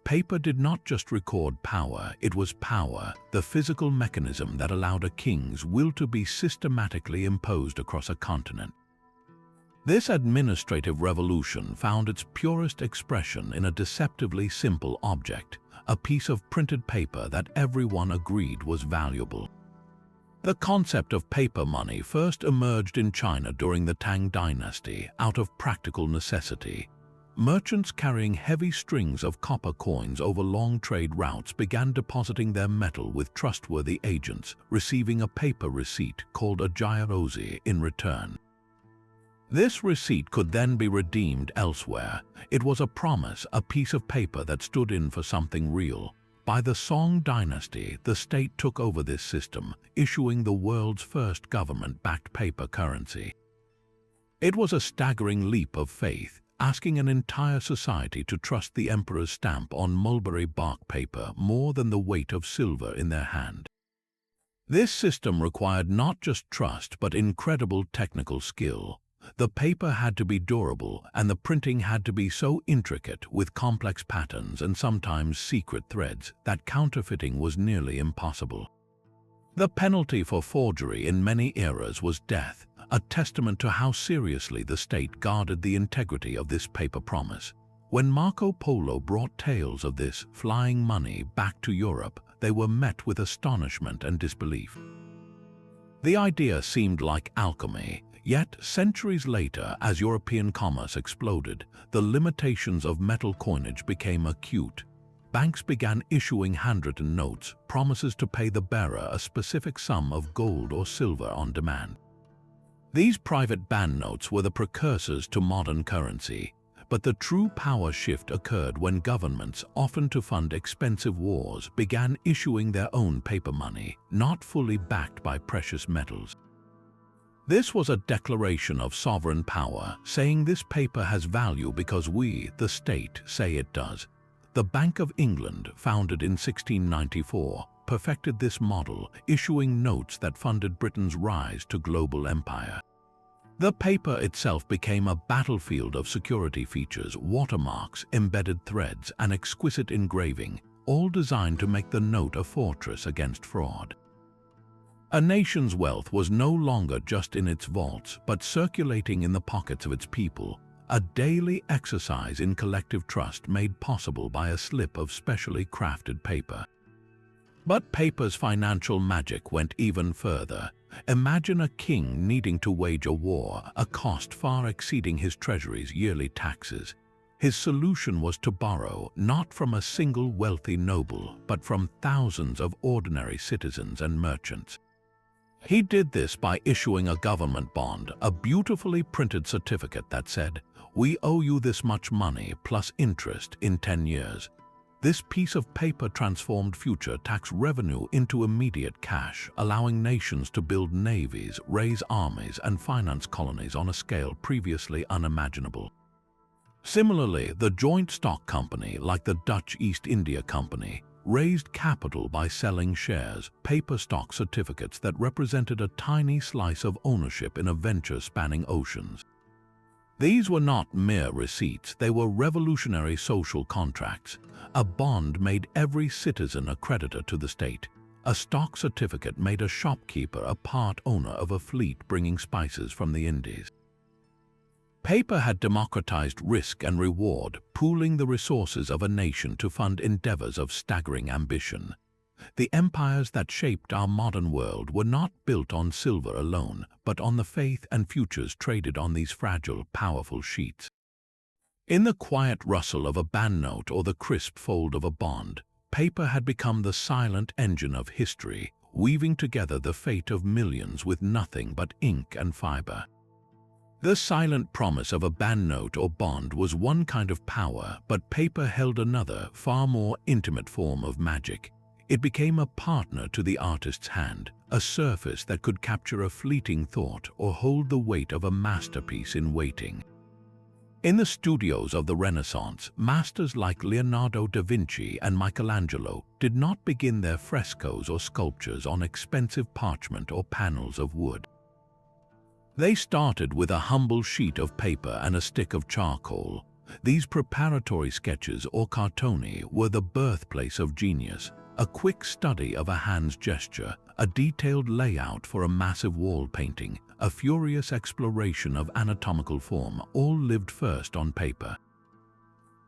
Paper did not just record power, it was power, the physical mechanism that allowed a king's will to be systematically imposed across a continent. This administrative revolution found its purest expression in a deceptively simple object, a piece of printed paper that everyone agreed was valuable. The concept of paper money first emerged in China during the Tang Dynasty out of practical necessity. Merchants carrying heavy strings of copper coins over long trade routes began depositing their metal with trustworthy agents, receiving a paper receipt called a jiaozi in return. This receipt could then be redeemed elsewhere. It was a promise, a piece of paper that stood in for something real. By the Song Dynasty, the state took over this system, issuing the world's first government-backed paper currency. It was a staggering leap of faith, asking an entire society to trust the emperor's stamp on mulberry bark paper more than the weight of silver in their hand. This system required not just trust but incredible technical skill. The paper had to be durable, and the printing had to be so intricate with complex patterns and sometimes secret threads that counterfeiting was nearly impossible. The penalty for forgery in many eras was death, a testament to how seriously the state guarded the integrity of this paper promise. When Marco Polo brought tales of this flying money back to Europe, they were met with astonishment and disbelief. The idea seemed like alchemy, yet centuries later, as European commerce exploded, the limitations of metal coinage became acute. Banks began issuing handwritten notes, promises to pay the bearer a specific sum of gold or silver on demand. These private banknotes were the precursors to modern currency, but the true power shift occurred when governments, often to fund expensive wars, began issuing their own paper money, not fully backed by precious metals. This was a declaration of sovereign power, saying this paper has value because we, the state, say it does. The Bank of England, founded in 1694, perfected this model, issuing notes that funded Britain's rise to global empire. The paper itself became a battlefield of security features, watermarks, embedded threads, and exquisite engraving, all designed to make the note a fortress against fraud. A nation's wealth was no longer just in its vaults, but circulating in the pockets of its people, a daily exercise in collective trust made possible by a slip of specially crafted paper. But paper's financial magic went even further. Imagine a king needing to wage a war, a cost far exceeding his treasury's yearly taxes. His solution was to borrow, not from a single wealthy noble, but from thousands of ordinary citizens and merchants. He did this by issuing a government bond, a beautifully printed certificate that said, "We owe you this much money plus interest in 10 years. This piece of paper transformed future tax revenue into immediate cash, allowing nations to build navies, raise armies, and finance colonies on a scale previously unimaginable. Similarly, the joint stock company, like the Dutch East India Company, raised capital by selling shares, paper stock certificates that represented a tiny slice of ownership in a venture spanning oceans. These were not mere receipts, they were revolutionary social contracts. A bond made every citizen a creditor to the state. A stock certificate made a shopkeeper a part owner of a fleet bringing spices from the Indies. Paper had democratized risk and reward, pooling the resources of a nation to fund endeavors of staggering ambition. The empires that shaped our modern world were not built on silver alone, but on the faith and futures traded on these fragile, powerful sheets. In the quiet rustle of a banknote or the crisp fold of a bond, paper had become the silent engine of history, weaving together the fate of millions with nothing but ink and fiber. The silent promise of a banknote or bond was one kind of power, but paper held another, far more intimate form of magic. It became a partner to the artist's hand, a surface that could capture a fleeting thought or hold the weight of a masterpiece in waiting. In the studios of the Renaissance, masters like Leonardo da Vinci and Michelangelo did not begin their frescoes or sculptures on expensive parchment or panels of wood. They started with a humble sheet of paper and a stick of charcoal. These preparatory sketches or cartoni were the birthplace of genius, a quick study of a hand's gesture, a detailed layout for a massive wall painting, a furious exploration of anatomical form, all lived first on paper.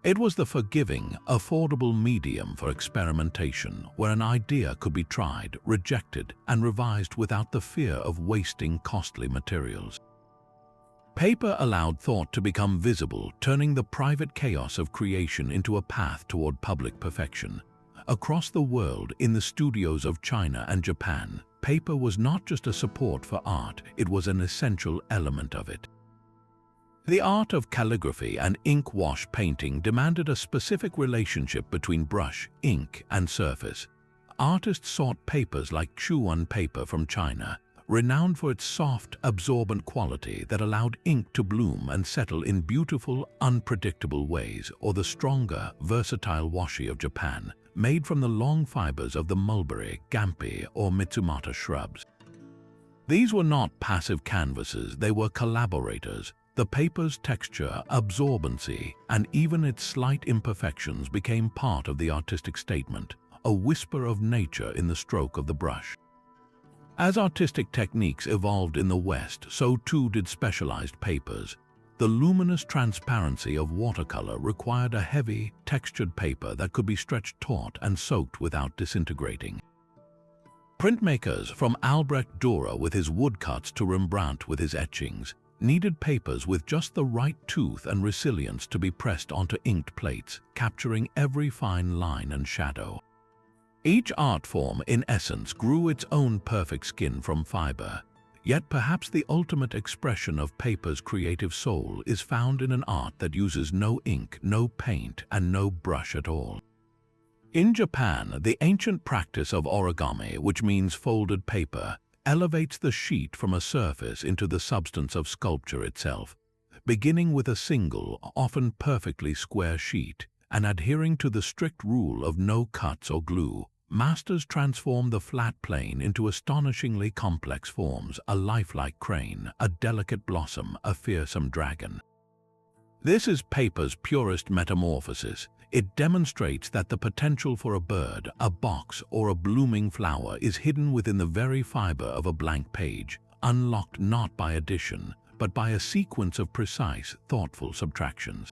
It was the forgiving, affordable medium for experimentation, where an idea could be tried, rejected, and revised without the fear of wasting costly materials. Paper allowed thought to become visible, turning the private chaos of creation into a path toward public perfection. Across the world, in the studios of China and Japan, paper was not just a support for art, it was an essential element of it. The art of calligraphy and ink wash painting demanded a specific relationship between brush, ink, and surface. Artists sought papers like Chuan paper from China, renowned for its soft, absorbent quality that allowed ink to bloom and settle in beautiful, unpredictable ways, or the stronger, versatile washi of Japan, made from the long fibers of the mulberry, gampi, or Mitsumata shrubs. These were not passive canvases, they were collaborators. The paper's texture, absorbency, and even its slight imperfections became part of the artistic statement, a whisper of nature in the stroke of the brush. As artistic techniques evolved in the West, so too did specialized papers. The luminous transparency of watercolor required a heavy, textured paper that could be stretched taut and soaked without disintegrating. Printmakers, from Albrecht Dürer with his woodcuts to Rembrandt with his etchings, needed papers with just the right tooth and resilience to be pressed onto inked plates, capturing every fine line and shadow. Each art form, in essence, grew its own perfect skin from fiber, yet perhaps the ultimate expression of paper's creative soul is found in an art that uses no ink, no paint, and no brush at all. In Japan, the ancient practice of origami, which means folded paper, elevates the sheet from a surface into the substance of sculpture itself, beginning with a single, often perfectly square sheet, and adhering to the strict rule of no cuts or glue. Masters transform the flat plane into astonishingly complex forms, a lifelike crane, a delicate blossom, a fearsome dragon. This is paper's purest metamorphosis. It demonstrates that the potential for a bird, a box, or a blooming flower is hidden within the very fiber of a blank page, unlocked not by addition, but by a sequence of precise, thoughtful subtractions.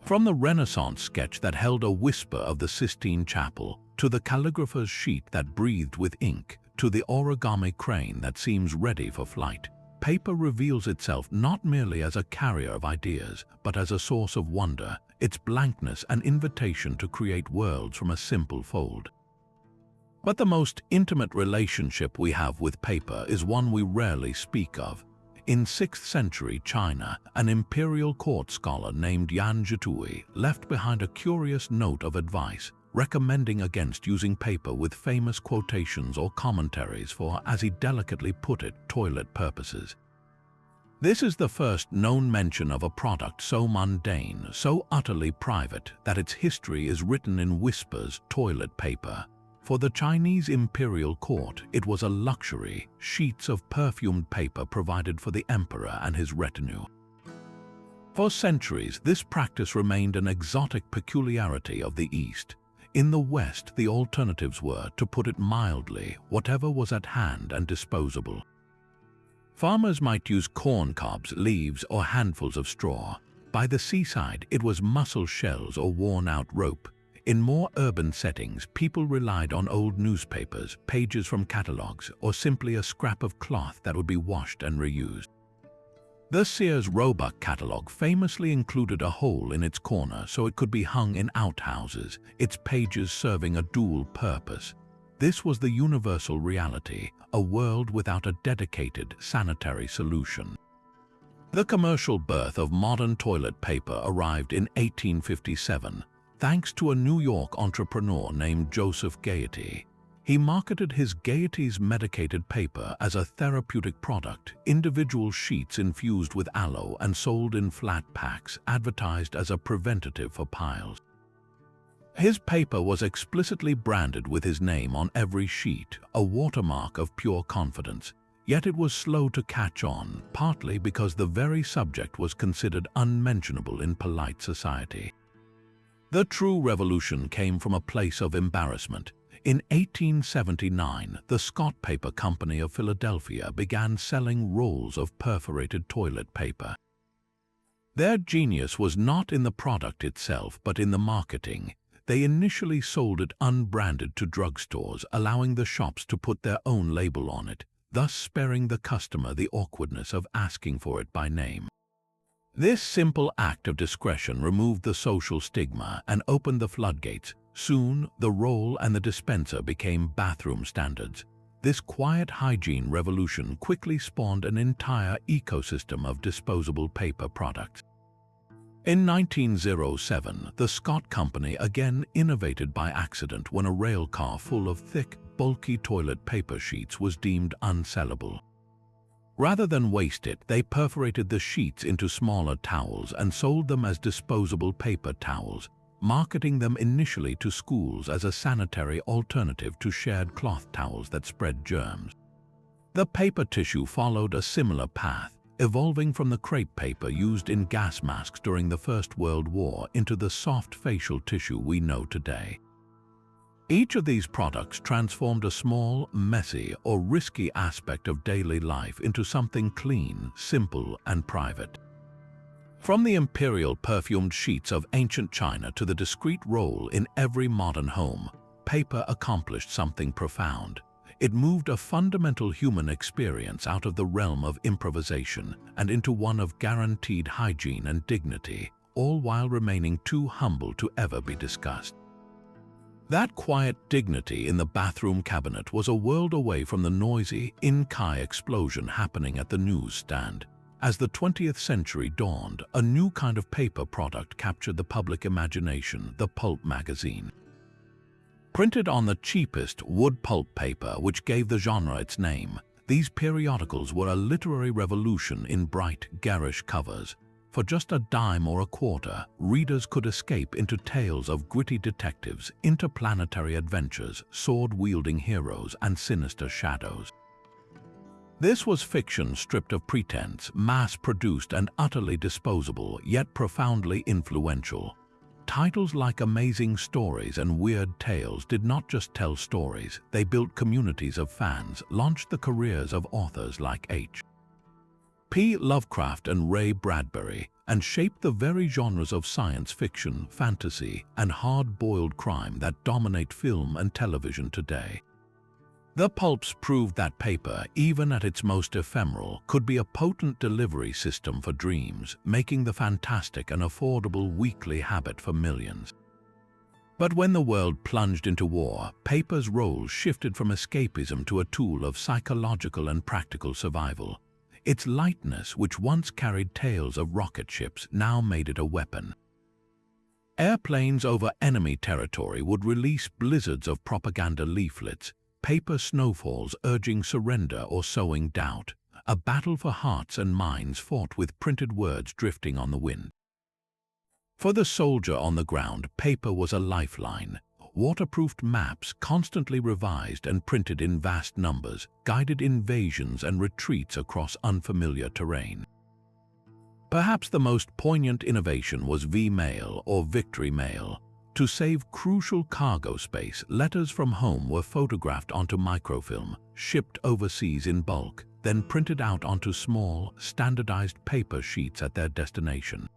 From the Renaissance sketch that held a whisper of the Sistine Chapel, to the calligrapher's sheet that breathed with ink, to the origami crane that seems ready for flight, paper reveals itself not merely as a carrier of ideas, but as a source of wonder, its blankness an invitation to create worlds from a simple fold. But the most intimate relationship we have with paper is one we rarely speak of. In 6th century China, an imperial court scholar named Yan Zhitui left behind a curious note of advice, recommending against using paper with famous quotations or commentaries for, as he delicately put it, toilet purposes. This is the first known mention of a product so mundane, so utterly private, that its history is written in whispers: toilet paper. For the Chinese imperial court, it was a luxury, sheets of perfumed paper provided for the emperor and his retinue. For centuries, this practice remained an exotic peculiarity of the East. In the West, the alternatives were, to put it mildly, whatever was at hand and disposable. Farmers might use corn cobs, leaves, or handfuls of straw. By the seaside, it was mussel shells or worn-out rope. In more urban settings, people relied on old newspapers, pages from catalogs, or simply a scrap of cloth that would be washed and reused. The Sears Roebuck catalog famously included a hole in its corner so it could be hung in outhouses, its pages serving a dual purpose. This was the universal reality, a world without a dedicated sanitary solution. The commercial birth of modern toilet paper arrived in 1857, thanks to a New York entrepreneur named Joseph Gaiety. He marketed his Gaiety's medicated paper as a therapeutic product, individual sheets infused with aloe and sold in flat packs, advertised as a preventative for piles. His paper was explicitly branded with his name on every sheet, a watermark of pure confidence. Yet it was slow to catch on, partly because the very subject was considered unmentionable in polite society. The true revolution came from a place of embarrassment. In 1879, the Scott Paper Company of Philadelphia began selling rolls of perforated toilet paper. Their genius was not in the product itself, but in the marketing. They initially sold it unbranded to drugstores, allowing the shops to put their own label on it, thus sparing the customer the awkwardness of asking for it by name. This simple act of discretion removed the social stigma and opened the floodgates. Soon, the roll and the dispenser became bathroom standards. This quiet hygiene revolution quickly spawned an entire ecosystem of disposable paper products. In 1907, the Scott Company again innovated by accident when a rail car full of thick, bulky toilet paper sheets was deemed unsellable. Rather than waste it, they perforated the sheets into smaller towels and sold them as disposable paper towels, marketing them initially to schools as a sanitary alternative to shared cloth towels that spread germs. The paper tissue followed a similar path, evolving from the crepe paper used in gas masks during the First World War into the soft facial tissue we know today. Each of these products transformed a small, messy, or risky aspect of daily life into something clean, simple, and private. From the imperial perfumed sheets of ancient China to the discreet roll in every modern home, paper accomplished something profound. It moved a fundamental human experience out of the realm of improvisation and into one of guaranteed hygiene and dignity, all while remaining too humble to ever be discussed. That quiet dignity in the bathroom cabinet was a world away from the noisy in-Cai explosion happening at the newsstand. As the 20th century dawned, a new kind of paper product captured the public imagination: the pulp magazine. Printed on the cheapest wood pulp paper, which gave the genre its name, these periodicals were a literary revolution in bright, garish covers. For just a dime or a quarter, readers could escape into tales of gritty detectives, interplanetary adventures, sword-wielding heroes, and sinister shadows. This was fiction stripped of pretense, mass-produced and utterly disposable, yet profoundly influential. Titles like Amazing Stories and Weird Tales did not just tell stories, they built communities of fans, launched the careers of authors like H.P. Lovecraft and Ray Bradbury, and shaped the very genres of science fiction, fantasy, and hard-boiled crime that dominate film and television today. The pulps proved that paper, even at its most ephemeral, could be a potent delivery system for dreams, making the fantastic an affordable weekly habit for millions. But when the world plunged into war, paper's role shifted from escapism to a tool of psychological and practical survival. Its lightness, which once carried tales of rocket ships, now made it a weapon. Airplanes over enemy territory would release blizzards of propaganda leaflets, paper snowfalls urging surrender or sowing doubt, a battle for hearts and minds fought with printed words drifting on the wind. For the soldier on the ground, paper was a lifeline. Waterproofed maps, constantly revised and printed in vast numbers, guided invasions and retreats across unfamiliar terrain. Perhaps the most poignant innovation was V-mail or victory mail. To save crucial cargo space, letters from home were photographed onto microfilm, shipped overseas in bulk, then printed out onto small, standardized paper sheets at their destination.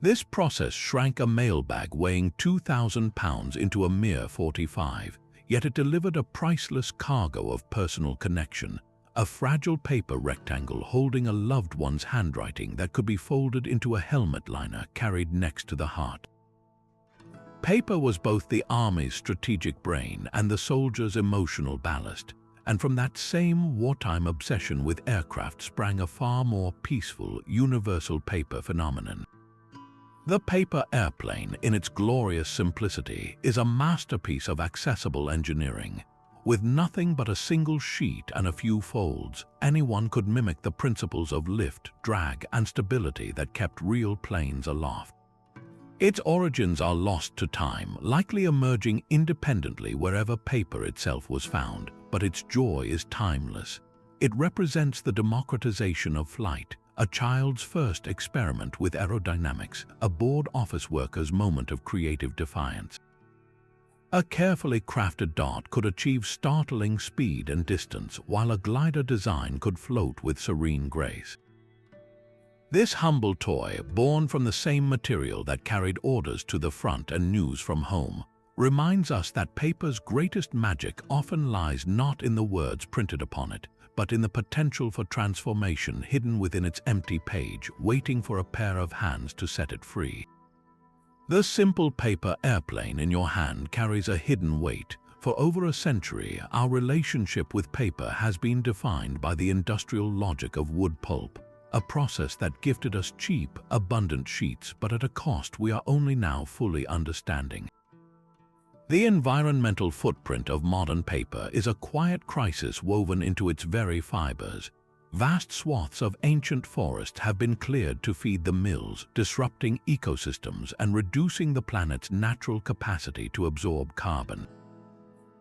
This process shrank a mailbag weighing 2,000 pounds into a mere 45, yet it delivered a priceless cargo of personal connection, a fragile paper rectangle holding a loved one's handwriting that could be folded into a helmet liner carried next to the heart. Paper was both the army's strategic brain and the soldier's emotional ballast, and from that same wartime obsession with aircraft sprang a far more peaceful, universal paper phenomenon. The paper airplane, in its glorious simplicity, is a masterpiece of accessible engineering. With nothing but a single sheet and a few folds, anyone could mimic the principles of lift, drag, and stability that kept real planes aloft. Its origins are lost to time, likely emerging independently wherever paper itself was found, but its joy is timeless. It represents the democratization of flight, a child's first experiment with aerodynamics, a bored office worker's moment of creative defiance. A carefully crafted dart could achieve startling speed and distance, while a glider design could float with serene grace. This humble toy, born from the same material that carried orders to the front and news from home, reminds us that paper's greatest magic often lies not in the words printed upon it, but in the potential for transformation hidden within its empty page, waiting for a pair of hands to set it free. The simple paper airplane in your hand carries a hidden weight. For over a century, our relationship with paper has been defined by the industrial logic of wood pulp, a process that gifted us cheap, abundant sheets, but at a cost we are only now fully understanding. The environmental footprint of modern paper is a quiet crisis woven into its very fibers. Vast swaths of ancient forest have been cleared to feed the mills, disrupting ecosystems and reducing the planet's natural capacity to absorb carbon.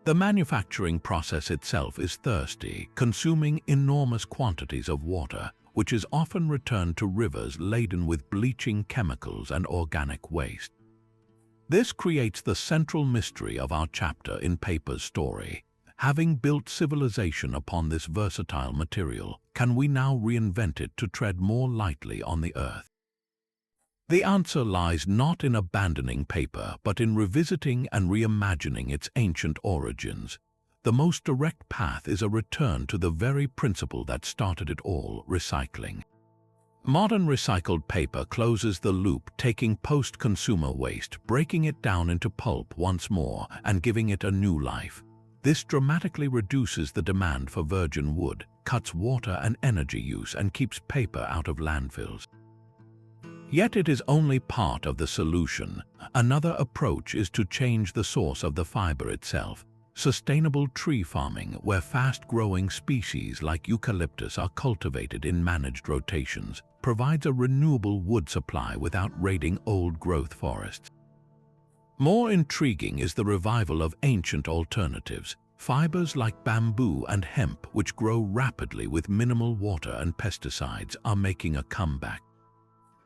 The manufacturing process itself is thirsty, consuming enormous quantities of water, which is often returned to rivers laden with bleaching chemicals and organic waste. This creates the central mystery of our chapter in paper's story. Having built civilization upon this versatile material, can we now reinvent it to tread more lightly on the earth? The answer lies not in abandoning paper, but in revisiting and reimagining its ancient origins. The most direct path is a return to the very principle that started it all: recycling. Modern recycled paper closes the loop, taking post-consumer waste, breaking it down into pulp once more, and giving it a new life. This dramatically reduces the demand for virgin wood, cuts water and energy use, and keeps paper out of landfills. Yet it is only part of the solution. Another approach is to change the source of the fiber itself. Sustainable tree farming, where fast-growing species like eucalyptus are cultivated in managed rotations, provides a renewable wood supply without raiding old-growth forests. More intriguing is the revival of ancient alternatives. Fibers like bamboo and hemp, which grow rapidly with minimal water and pesticides, are making a comeback.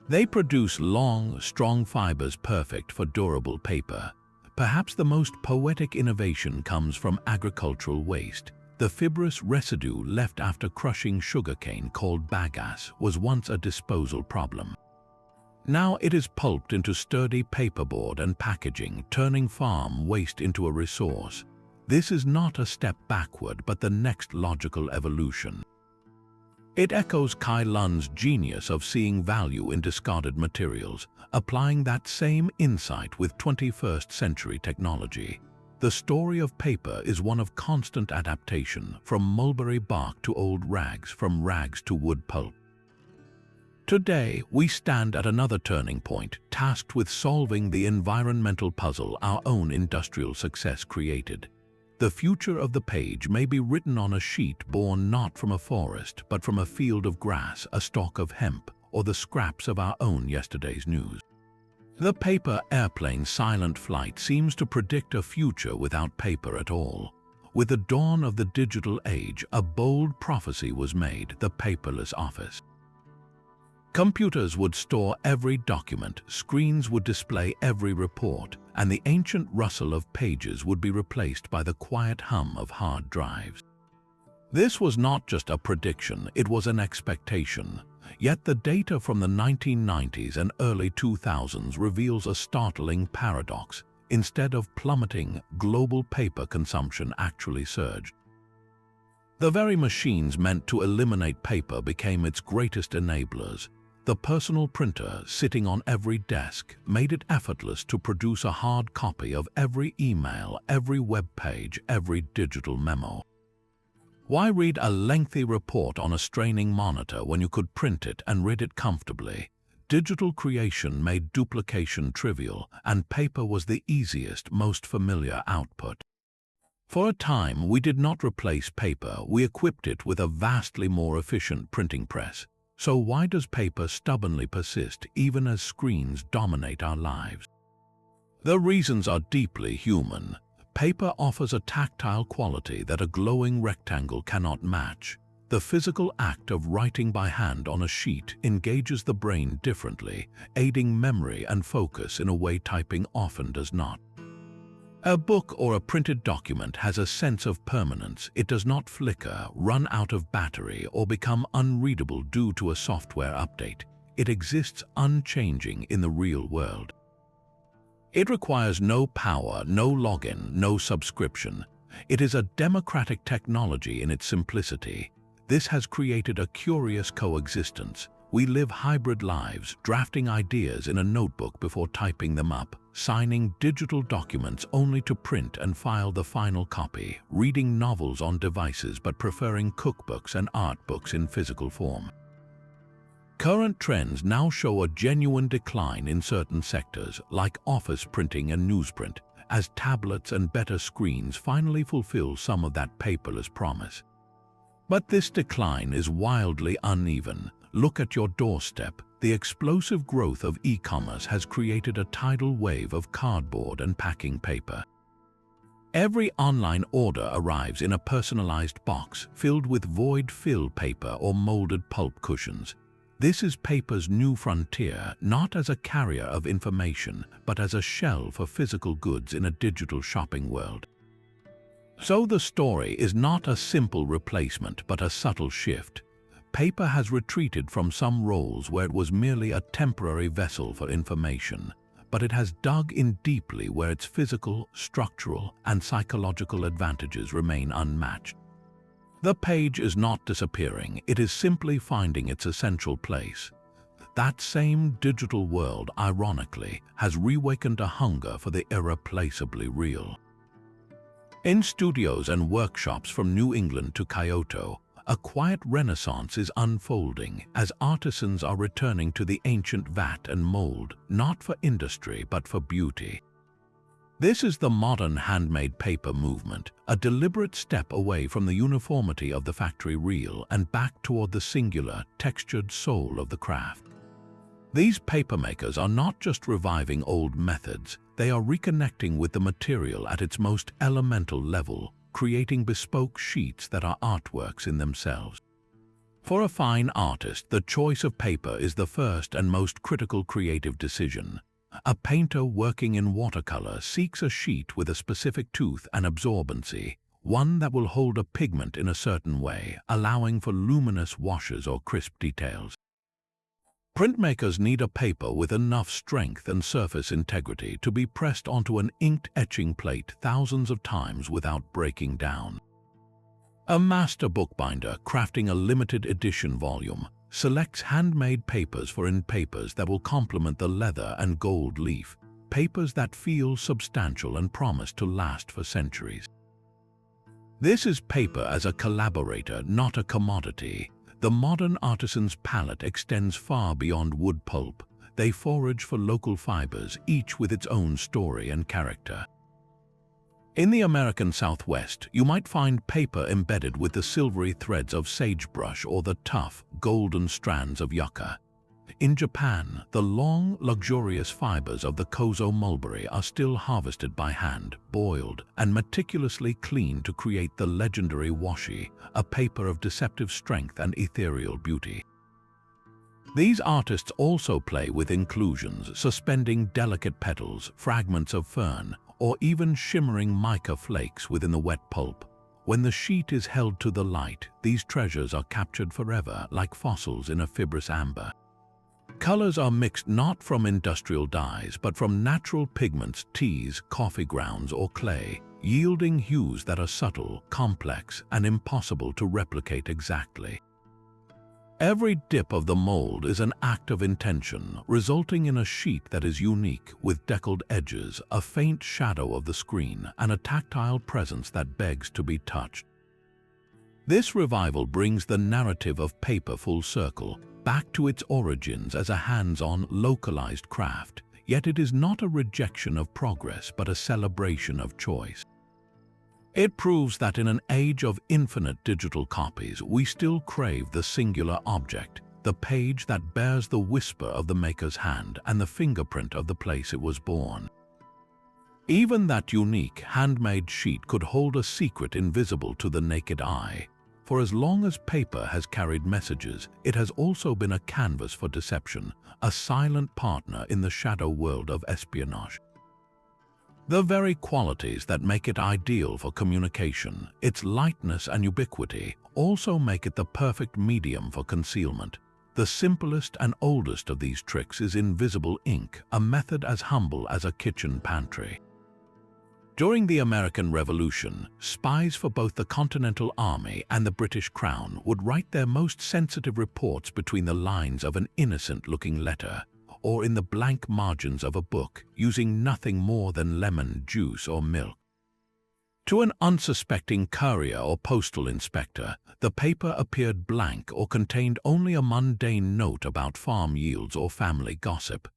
They produce long, strong fibers perfect for durable paper. Perhaps the most poetic innovation comes from agricultural waste. The fibrous residue left after crushing sugarcane, called bagasse, was once a disposal problem. Now it is pulped into sturdy paperboard and packaging, turning farm waste into a resource. This is not a step backward, but the next logical evolution. It echoes Cai Lun's genius of seeing value in discarded materials, applying that same insight with 21st century technology. The story of paper is one of constant adaptation, from mulberry bark to old rags, from rags to wood pulp. Today, we stand at another turning point, tasked with solving the environmental puzzle our own industrial success created. The future of the page may be written on a sheet born not from a forest, but from a field of grass, a stalk of hemp, or the scraps of our own yesterday's news. The paper airplane's silent flight seems to predict a future without paper at all. With the dawn of the digital age, a bold prophecy was made: the paperless office. Computers would store every document, screens would display every report, and the ancient rustle of pages would be replaced by the quiet hum of hard drives. This was not just a prediction, it was an expectation. Yet the data from the 1990s and early 2000s reveals a startling paradox. Instead of plummeting, global paper consumption actually surged. The very machines meant to eliminate paper became its greatest enablers. The personal printer, sitting on every desk, made it effortless to produce a hard copy of every email, every web page, every digital memo. Why read a lengthy report on a straining monitor when you could print it and read it comfortably? Digital creation made duplication trivial, and paper was the easiest, most familiar output. For a time, we did not replace paper, we equipped it with a vastly more efficient printing press. So why does paper stubbornly persist even as screens dominate our lives? The reasons are deeply human. Paper offers a tactile quality that a glowing rectangle cannot match. The physical act of writing by hand on a sheet engages the brain differently, aiding memory and focus in a way typing often does not. A book or a printed document has a sense of permanence. It does not flicker, run out of battery, or become unreadable due to a software update. It exists unchanging in the real world. It requires no power, no login, no subscription. It is a democratic technology in its simplicity. This has created a curious coexistence. We live hybrid lives, drafting ideas in a notebook before typing them up, signing digital documents only to print and file the final copy, reading novels on devices but preferring cookbooks and art books in physical form. Current trends now show a genuine decline in certain sectors, like office printing and newsprint, as tablets and better screens finally fulfill some of that paperless promise. But this decline is wildly uneven. Look at your doorstep. The explosive growth of e-commerce has created a tidal wave of cardboard and packing paper. Every online order arrives in a personalized box filled with void-fill paper or molded pulp cushions. This is paper's new frontier, not as a carrier of information, but as a shell for physical goods in a digital shopping world. So the story is not a simple replacement, but a subtle shift. Paper has retreated from some roles where it was merely a temporary vessel for information, but it has dug in deeply where its physical, structural, and psychological advantages remain unmatched. The page is not disappearing, it is simply finding its essential place. That same digital world, ironically, has reawakened a hunger for the irreplaceably real. In studios and workshops from New England to Kyoto, a quiet renaissance is unfolding as artisans are returning to the ancient vat and mold, not for industry but for beauty. This is the modern handmade paper movement, a deliberate step away from the uniformity of the factory reel and back toward the singular, textured soul of the craft. These papermakers are not just reviving old methods, they are reconnecting with the material at its most elemental level, creating bespoke sheets that are artworks in themselves. For a fine artist, the choice of paper is the first and most critical creative decision. A painter working in watercolor seeks a sheet with a specific tooth and absorbency, one that will hold a pigment in a certain way, allowing for luminous washes or crisp details. Printmakers need a paper with enough strength and surface integrity to be pressed onto an inked etching plate thousands of times without breaking down. A master bookbinder crafting a limited edition volume selects handmade papers papers that will complement the leather and gold leaf, papers that feel substantial and promise to last for centuries. This is paper as a collaborator, not a commodity. The modern artisan's palette extends far beyond wood pulp. They forage for local fibers, each with its own story and character. In the American Southwest, you might find paper embedded with the silvery threads of sagebrush or the tough, golden strands of yucca. In Japan, the long, luxurious fibers of the kozo mulberry are still harvested by hand, boiled, and meticulously cleaned to create the legendary washi, a paper of deceptive strength and ethereal beauty. These artists also play with inclusions, suspending delicate petals, fragments of fern, or even shimmering mica flakes within the wet pulp. When the sheet is held to the light, these treasures are captured forever, like fossils in a fibrous amber. Colors are mixed not from industrial dyes, but from natural pigments, teas, coffee grounds, or clay, yielding hues that are subtle, complex, and impossible to replicate exactly. Every dip of the mold is an act of intention, resulting in a sheet that is unique, with deckled edges, a faint shadow of the screen, and a tactile presence that begs to be touched. This revival brings the narrative of paper full circle, back to its origins as a hands-on, localized craft, yet it is not a rejection of progress but a celebration of choice. It proves that in an age of infinite digital copies, we still crave the singular object, the page that bears the whisper of the maker's hand and the fingerprint of the place it was born. Even that unique, handmade sheet could hold a secret invisible to the naked eye. For as long as paper has carried messages, it has also been a canvas for deception, a silent partner in the shadow world of espionage. The very qualities that make it ideal for communication, its lightness and ubiquity, also make it the perfect medium for concealment. The simplest and oldest of these tricks is invisible ink, a method as humble as a kitchen pantry. During the American Revolution, spies for both the Continental Army and the British Crown would write their most sensitive reports between the lines of an innocent-looking letter, or in the blank margins of a book, using nothing more than lemon juice or milk. To an unsuspecting courier or postal inspector, the paper appeared blank or contained only a mundane note about farm yields or family gossip.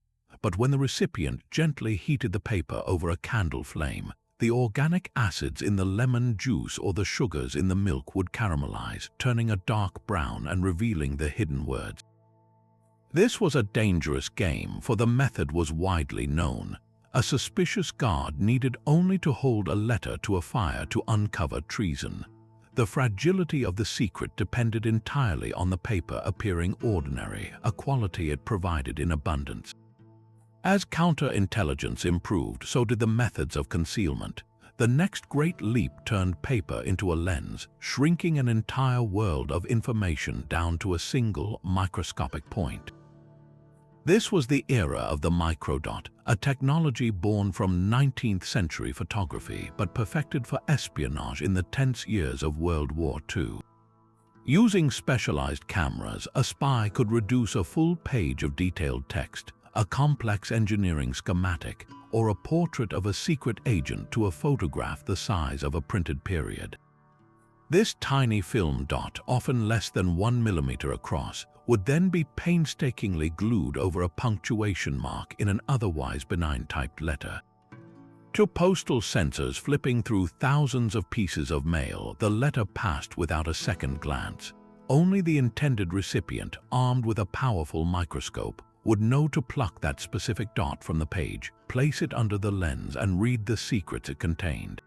but when the recipient gently heated the paper over a candle flame, the organic acids in the lemon juice or the sugars in the milk would caramelize, turning a dark brown and revealing the hidden words. This was a dangerous game, for the method was widely known. A suspicious guard needed only to hold a letter to a fire to uncover treason. The fragility of the secret depended entirely on the paper appearing ordinary, a quality it provided in abundance. As counterintelligence improved, so did the methods of concealment. The next great leap turned paper into a lens, shrinking an entire world of information down to a single microscopic point. This was the era of the microdot, a technology born from 19th century photography but perfected for espionage in the tense years of World War II. Using specialized cameras, a spy could reduce a full page of detailed text, a complex engineering schematic, or a portrait of a secret agent to a photograph the size of a printed period. This tiny film dot, often less than 1 millimeter across, would then be painstakingly glued over a punctuation mark in an otherwise benign typed letter. To postal censors flipping through thousands of pieces of mail, the letter passed without a second glance. Only the intended recipient, armed with a powerful microscope, would know to pluck that specific dot from the page, place it under the lens, and read the secrets it contained.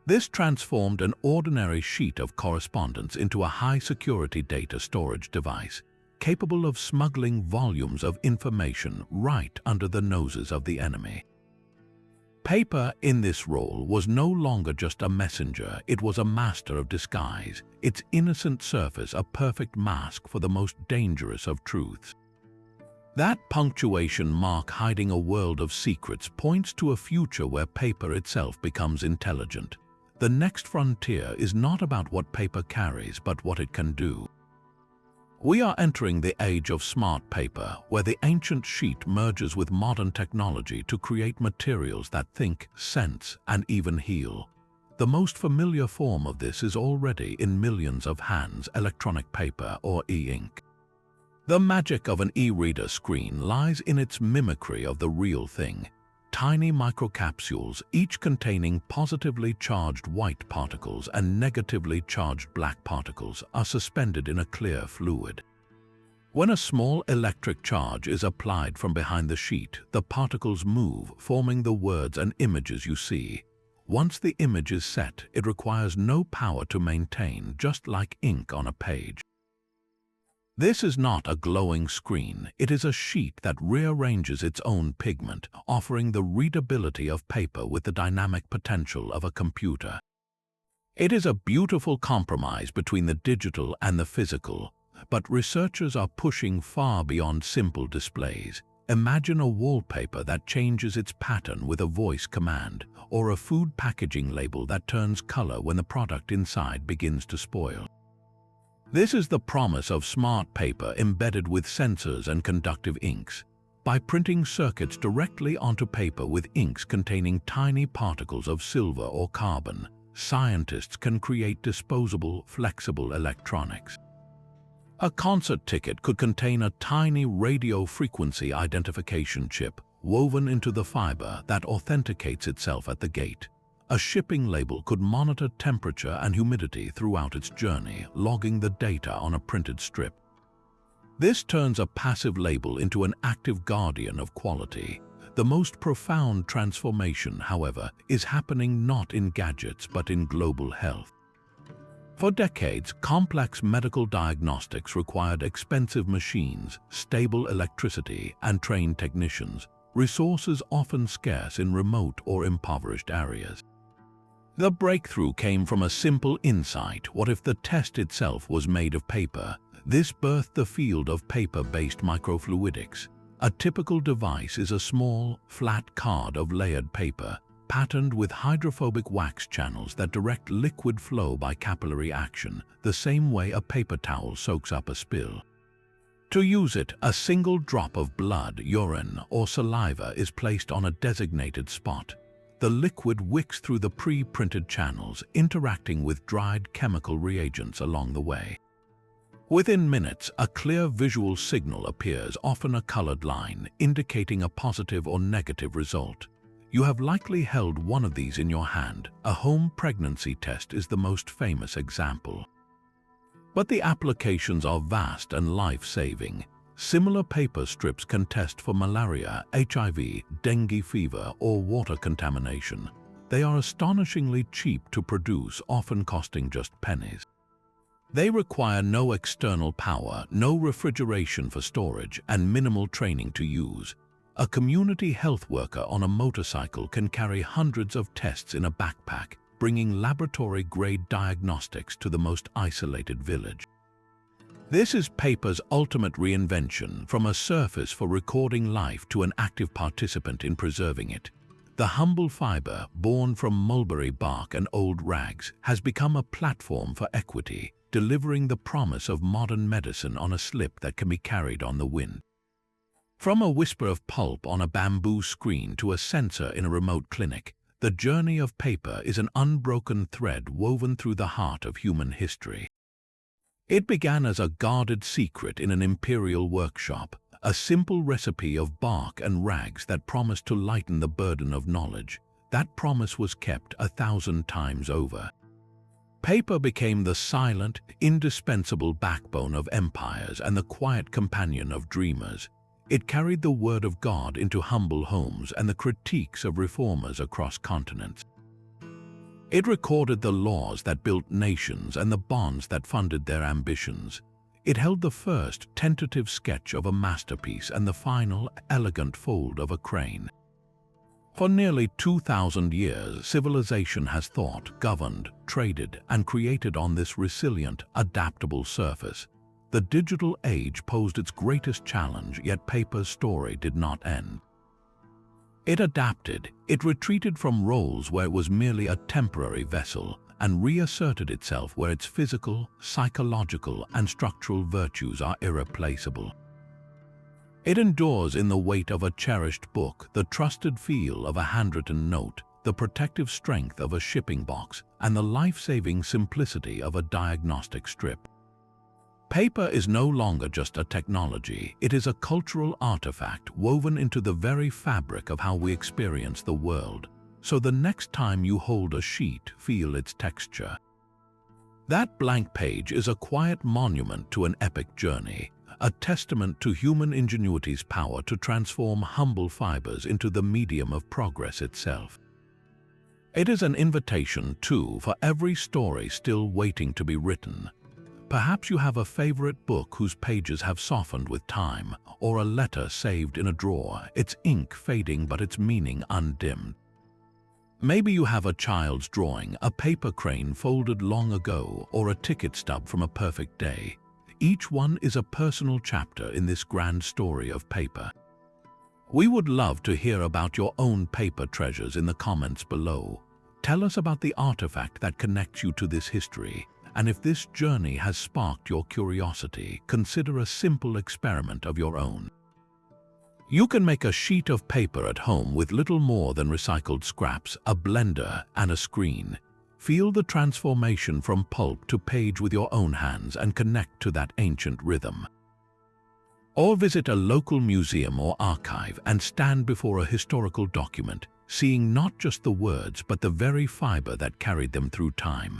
This transformed an ordinary sheet of correspondence into a high-security data storage device, capable of smuggling volumes of information right under the noses of the enemy. Paper in this role was no longer just a messenger, it was a master of disguise, its innocent surface a perfect mask for the most dangerous of truths. That punctuation mark hiding a world of secrets points to a future where paper itself becomes intelligent. The next frontier is not about what paper carries, but what it can do. We are entering the age of smart paper, where the ancient sheet merges with modern technology to create materials that think, sense, and even heal. The most familiar form of this is already in millions of hands: electronic paper or e-ink. The magic of an e-reader screen lies in its mimicry of the real thing. Tiny microcapsules, each containing positively charged white particles and negatively charged black particles, are suspended in a clear fluid. When a small electric charge is applied from behind the sheet, the particles move, forming the words and images you see. Once the image is set, it requires no power to maintain, just like ink on a page. This is not a glowing screen, it is a sheet that rearranges its own pigment, offering the readability of paper with the dynamic potential of a computer. It is a beautiful compromise between the digital and the physical, but researchers are pushing far beyond simple displays. Imagine a wallpaper that changes its pattern with a voice command, or a food packaging label that turns color when the product inside begins to spoil. This is the promise of smart paper embedded with sensors and conductive inks. By printing circuits directly onto paper with inks containing tiny particles of silver or carbon, scientists can create disposable, flexible electronics. A concert ticket could contain a tiny radio frequency identification chip woven into the fiber that authenticates itself at the gate. A shipping label could monitor temperature and humidity throughout its journey, logging the data on a printed strip. This turns a passive label into an active guardian of quality. The most profound transformation, however, is happening not in gadgets but in global health. For decades, complex medical diagnostics required expensive machines, stable electricity, and trained technicians, resources often scarce in remote or impoverished areas. The breakthrough came from a simple insight: what if the test itself was made of paper? This birthed the field of paper-based microfluidics. A typical device is a small, flat card of layered paper, patterned with hydrophobic wax channels that direct liquid flow by capillary action, the same way a paper towel soaks up a spill. To use it, a single drop of blood, urine, or saliva is placed on a designated spot. The liquid wicks through the pre-printed channels, interacting with dried chemical reagents along the way. Within minutes, a clear visual signal appears, often a colored line, indicating a positive or negative result. You have likely held one of these in your hand. A home pregnancy test is the most famous example. But the applications are vast and life-saving. Similar paper strips can test for malaria, HIV, dengue fever, or water contamination. They are astonishingly cheap to produce, often costing just pennies. They require no external power, no refrigeration for storage, and minimal training to use. A community health worker on a motorcycle can carry hundreds of tests in a backpack, bringing laboratory-grade diagnostics to the most isolated village. This is paper's ultimate reinvention, from a surface for recording life to an active participant in preserving it. The humble fiber, born from mulberry bark and old rags, has become a platform for equity, delivering the promise of modern medicine on a slip that can be carried on the wind. From a whisper of pulp on a bamboo screen to a sensor in a remote clinic, the journey of paper is an unbroken thread woven through the heart of human history. It began as a guarded secret in an imperial workshop, a simple recipe of bark and rags that promised to lighten the burden of knowledge. That promise was kept 1,000 times over. Paper became the silent, indispensable backbone of empires and the quiet companion of dreamers. It carried the word of God into humble homes and the critiques of reformers across continents. It recorded the laws that built nations and the bonds that funded their ambitions. It held the first tentative sketch of a masterpiece and the final, elegant fold of a crane. For nearly 2,000 years, civilization has thought, governed, traded, and created on this resilient, adaptable surface. The digital age posed its greatest challenge, yet paper's story did not end. It adapted. It retreated from roles where it was merely a temporary vessel and reasserted itself where its physical, psychological, and structural virtues are irreplaceable. It endures in the weight of a cherished book, the trusted feel of a handwritten note, the protective strength of a shipping box, and the life-saving simplicity of a diagnostic strip. Paper is no longer just a technology, it is a cultural artifact woven into the very fabric of how we experience the world. So the next time you hold a sheet, feel its texture. That blank page is a quiet monument to an epic journey, a testament to human ingenuity's power to transform humble fibers into the medium of progress itself. It is an invitation, too, for every story still waiting to be written. Perhaps you have a favorite book whose pages have softened with time, or a letter saved in a drawer, its ink fading but its meaning undimmed. Maybe you have a child's drawing, a paper crane folded long ago, or a ticket stub from a perfect day. Each one is a personal chapter in this grand story of paper. We would love to hear about your own paper treasures in the comments below. Tell us about the artifact that connects you to this history. And if this journey has sparked your curiosity, consider a simple experiment of your own. You can make a sheet of paper at home with little more than recycled scraps, a blender, and a screen. Feel the transformation from pulp to page with your own hands and connect to that ancient rhythm. Or visit a local museum or archive and stand before a historical document, seeing not just the words but the very fiber that carried them through time.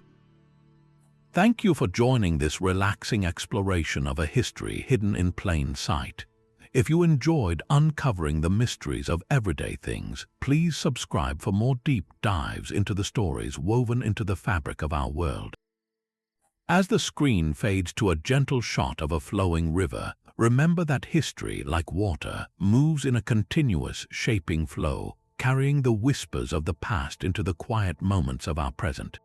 Thank you for joining this relaxing exploration of a history hidden in plain sight. If you enjoyed uncovering the mysteries of everyday things, please subscribe for more deep dives into the stories woven into the fabric of our world. As the screen fades to a gentle shot of a flowing river, remember that history, like water, moves in a continuous, shaping flow, carrying the whispers of the past into the quiet moments of our present.